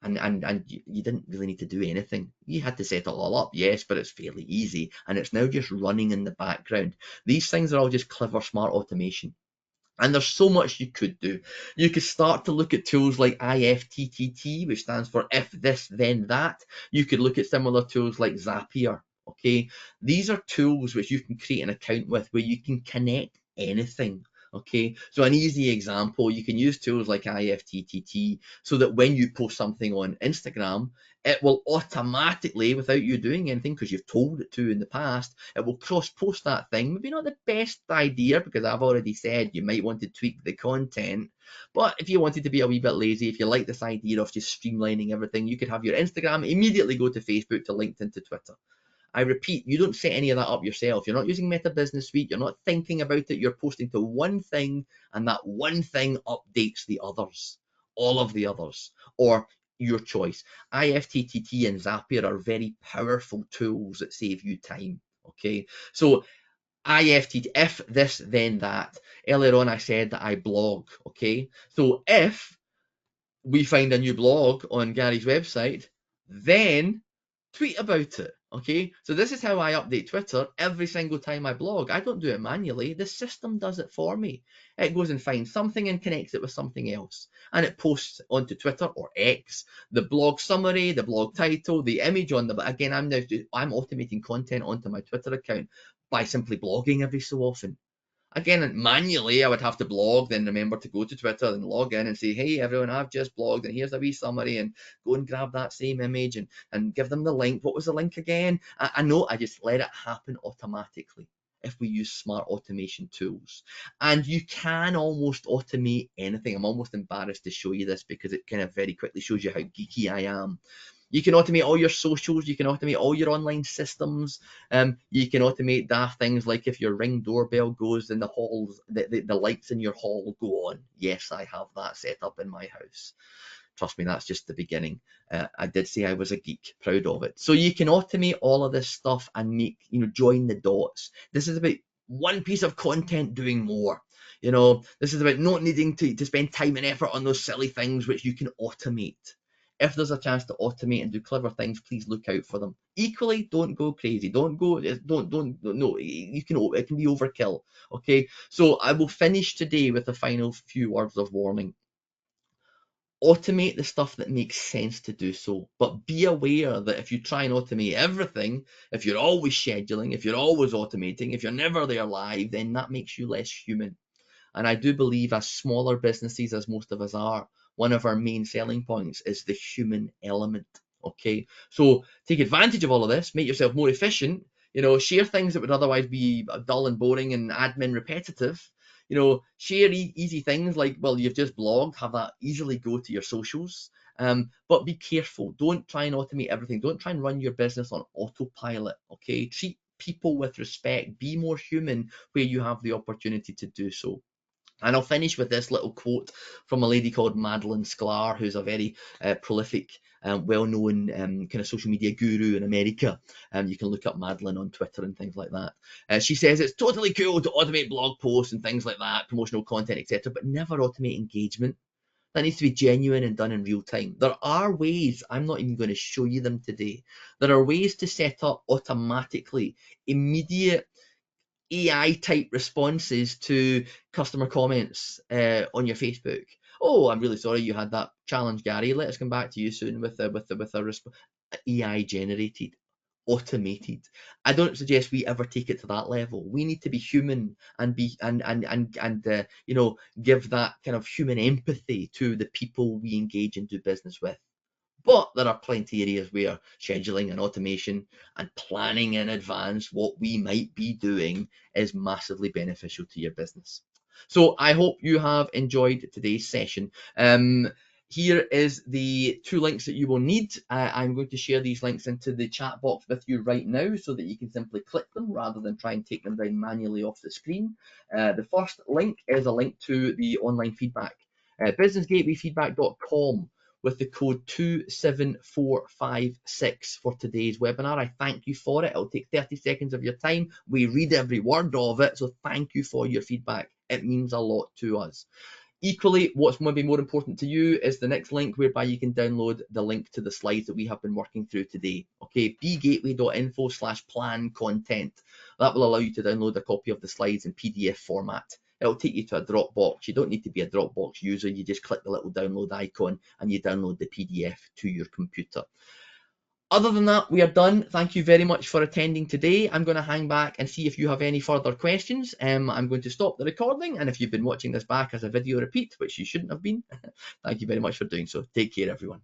And you didn't really need to do anything. You had to set it all up, yes, but it's fairly easy, and it's now just running in the background. These things are all just clever, smart automation. And there's so much you could do. You could start to look at tools like IFTTT, which stands for if this, then that. You could look at similar tools like Zapier. Okay, these are tools which you can create an account with where you can connect anything. Okay, so an easy example, you can use tools like IFTTT so that when you post something on Instagram, it will automatically, without you doing anything because you've told it to in the past, it will cross post that thing. Maybe not the best idea because I've already said you might want to tweak the content. But if you wanted to be a wee bit lazy, if you like this idea of just streamlining everything, you could have your Instagram immediately go to Facebook, to LinkedIn, to Twitter. I repeat, you don't set any of that up yourself. You're not using Meta Business Suite. You're not thinking about it. You're posting to one thing, and that one thing updates the others, all of the others, or your choice. IFTTT and Zapier are very powerful tools that save you time. Okay, so IFTT, if this, then that. Earlier on, I said that I blog. Okay, so if we find a new blog on Gary's website, then tweet about it. Okay, so this is how I update Twitter every single time I blog. I don't do it manually, the system does it for me. It goes and finds something and connects it with something else, and it posts onto Twitter or X the blog summary, the blog title, the image on the. Again, I'm automating content onto my Twitter account by simply blogging every so often. Again, manually, I would have to blog, then remember to go to Twitter and log in and say, hey, everyone, I've just blogged, and here's a wee summary, and go and grab that same image and give them the link. What was the link again? I know, I just let it happen automatically if we use smart automation tools. And you can almost automate anything. I'm almost embarrassed to show you this because it kind of very quickly shows you how geeky I am. You can automate all your socials. You can automate all your online systems. You can automate daft things like if your Ring doorbell goes in the halls, the lights in your hall will go on. Yes, I have that set up in my house. Trust me, that's just the beginning. I did say I was a geek, proud of it. So you can automate all of this stuff and make, join the dots. This is about one piece of content doing more. This is about not needing to spend time and effort on those silly things which you can automate. If there's a chance to automate and do clever things, please look out for them. Equally, don't go crazy. Don't, no, it can be overkill. Okay, so I will finish today with the final few words of warning. Automate the stuff that makes sense to do so, but be aware that if you try and automate everything, if you're always scheduling, if you're always automating, if you're never there live, then that makes you less human. And I do believe, as smaller businesses, as most of us are, one of our main selling points is the human element. Okay, so take advantage of all of this, make yourself more efficient. Share things that would otherwise be dull and boring and admin repetitive. Share easy things like, well, you've just blogged, have that easily go to your socials. But be careful. Don't try and automate everything. Don't try and run your business on autopilot. Okay, treat people with respect. Be more human where you have the opportunity to do so. And I'll finish with this little quote from a lady called Madeline Sklar, who's a very prolific, well-known kind of social media guru in America. You can look up Madeline on Twitter and things like that. She says it's totally cool to automate blog posts and things like that, promotional content, etc., but never automate engagement. That needs to be genuine and done in real time. There are ways, I'm not even going to show you them today. There are ways to set up automatically immediate AI type responses to customer comments on your Facebook. Oh, I'm really sorry you had that challenge, Gary. Let us come back to you soon with a AI generated, automated. I don't suggest we ever take it to that level. We need to be human and be and give that kind of human empathy to the people we engage and do business with. But there are plenty of areas where scheduling and automation and planning in advance what we might be doing is massively beneficial to your business. So I hope you have enjoyed today's session. Here is the two links that you will need. I'm going to share these links into the chat box with you right now so that you can simply click them rather than try and take them down manually off the screen. The first link is a link to the online feedback, businessgatewayfeedback.com, with the code 27456 for today's webinar. I thank you for it. It'll take 30 seconds of your time. We read every word of it, so thank you for your feedback. It means a lot to us. Equally, what's maybe more important to you is the next link, whereby you can download the link to the slides that we have been working through today. Okay, bgateway.info/plan content. That will allow you to download a copy of the slides in PDF format. It'll take you to a Dropbox. You don't need to be a Dropbox user. You just click the little download icon and you download the PDF to your computer. Other than that, we are done. Thank you very much for attending today. I'm going to hang back and see if you have any further questions. I'm going to stop the recording, and if you've been watching this back as a video repeat, which you shouldn't have been, thank you very much for doing so. Take care, everyone.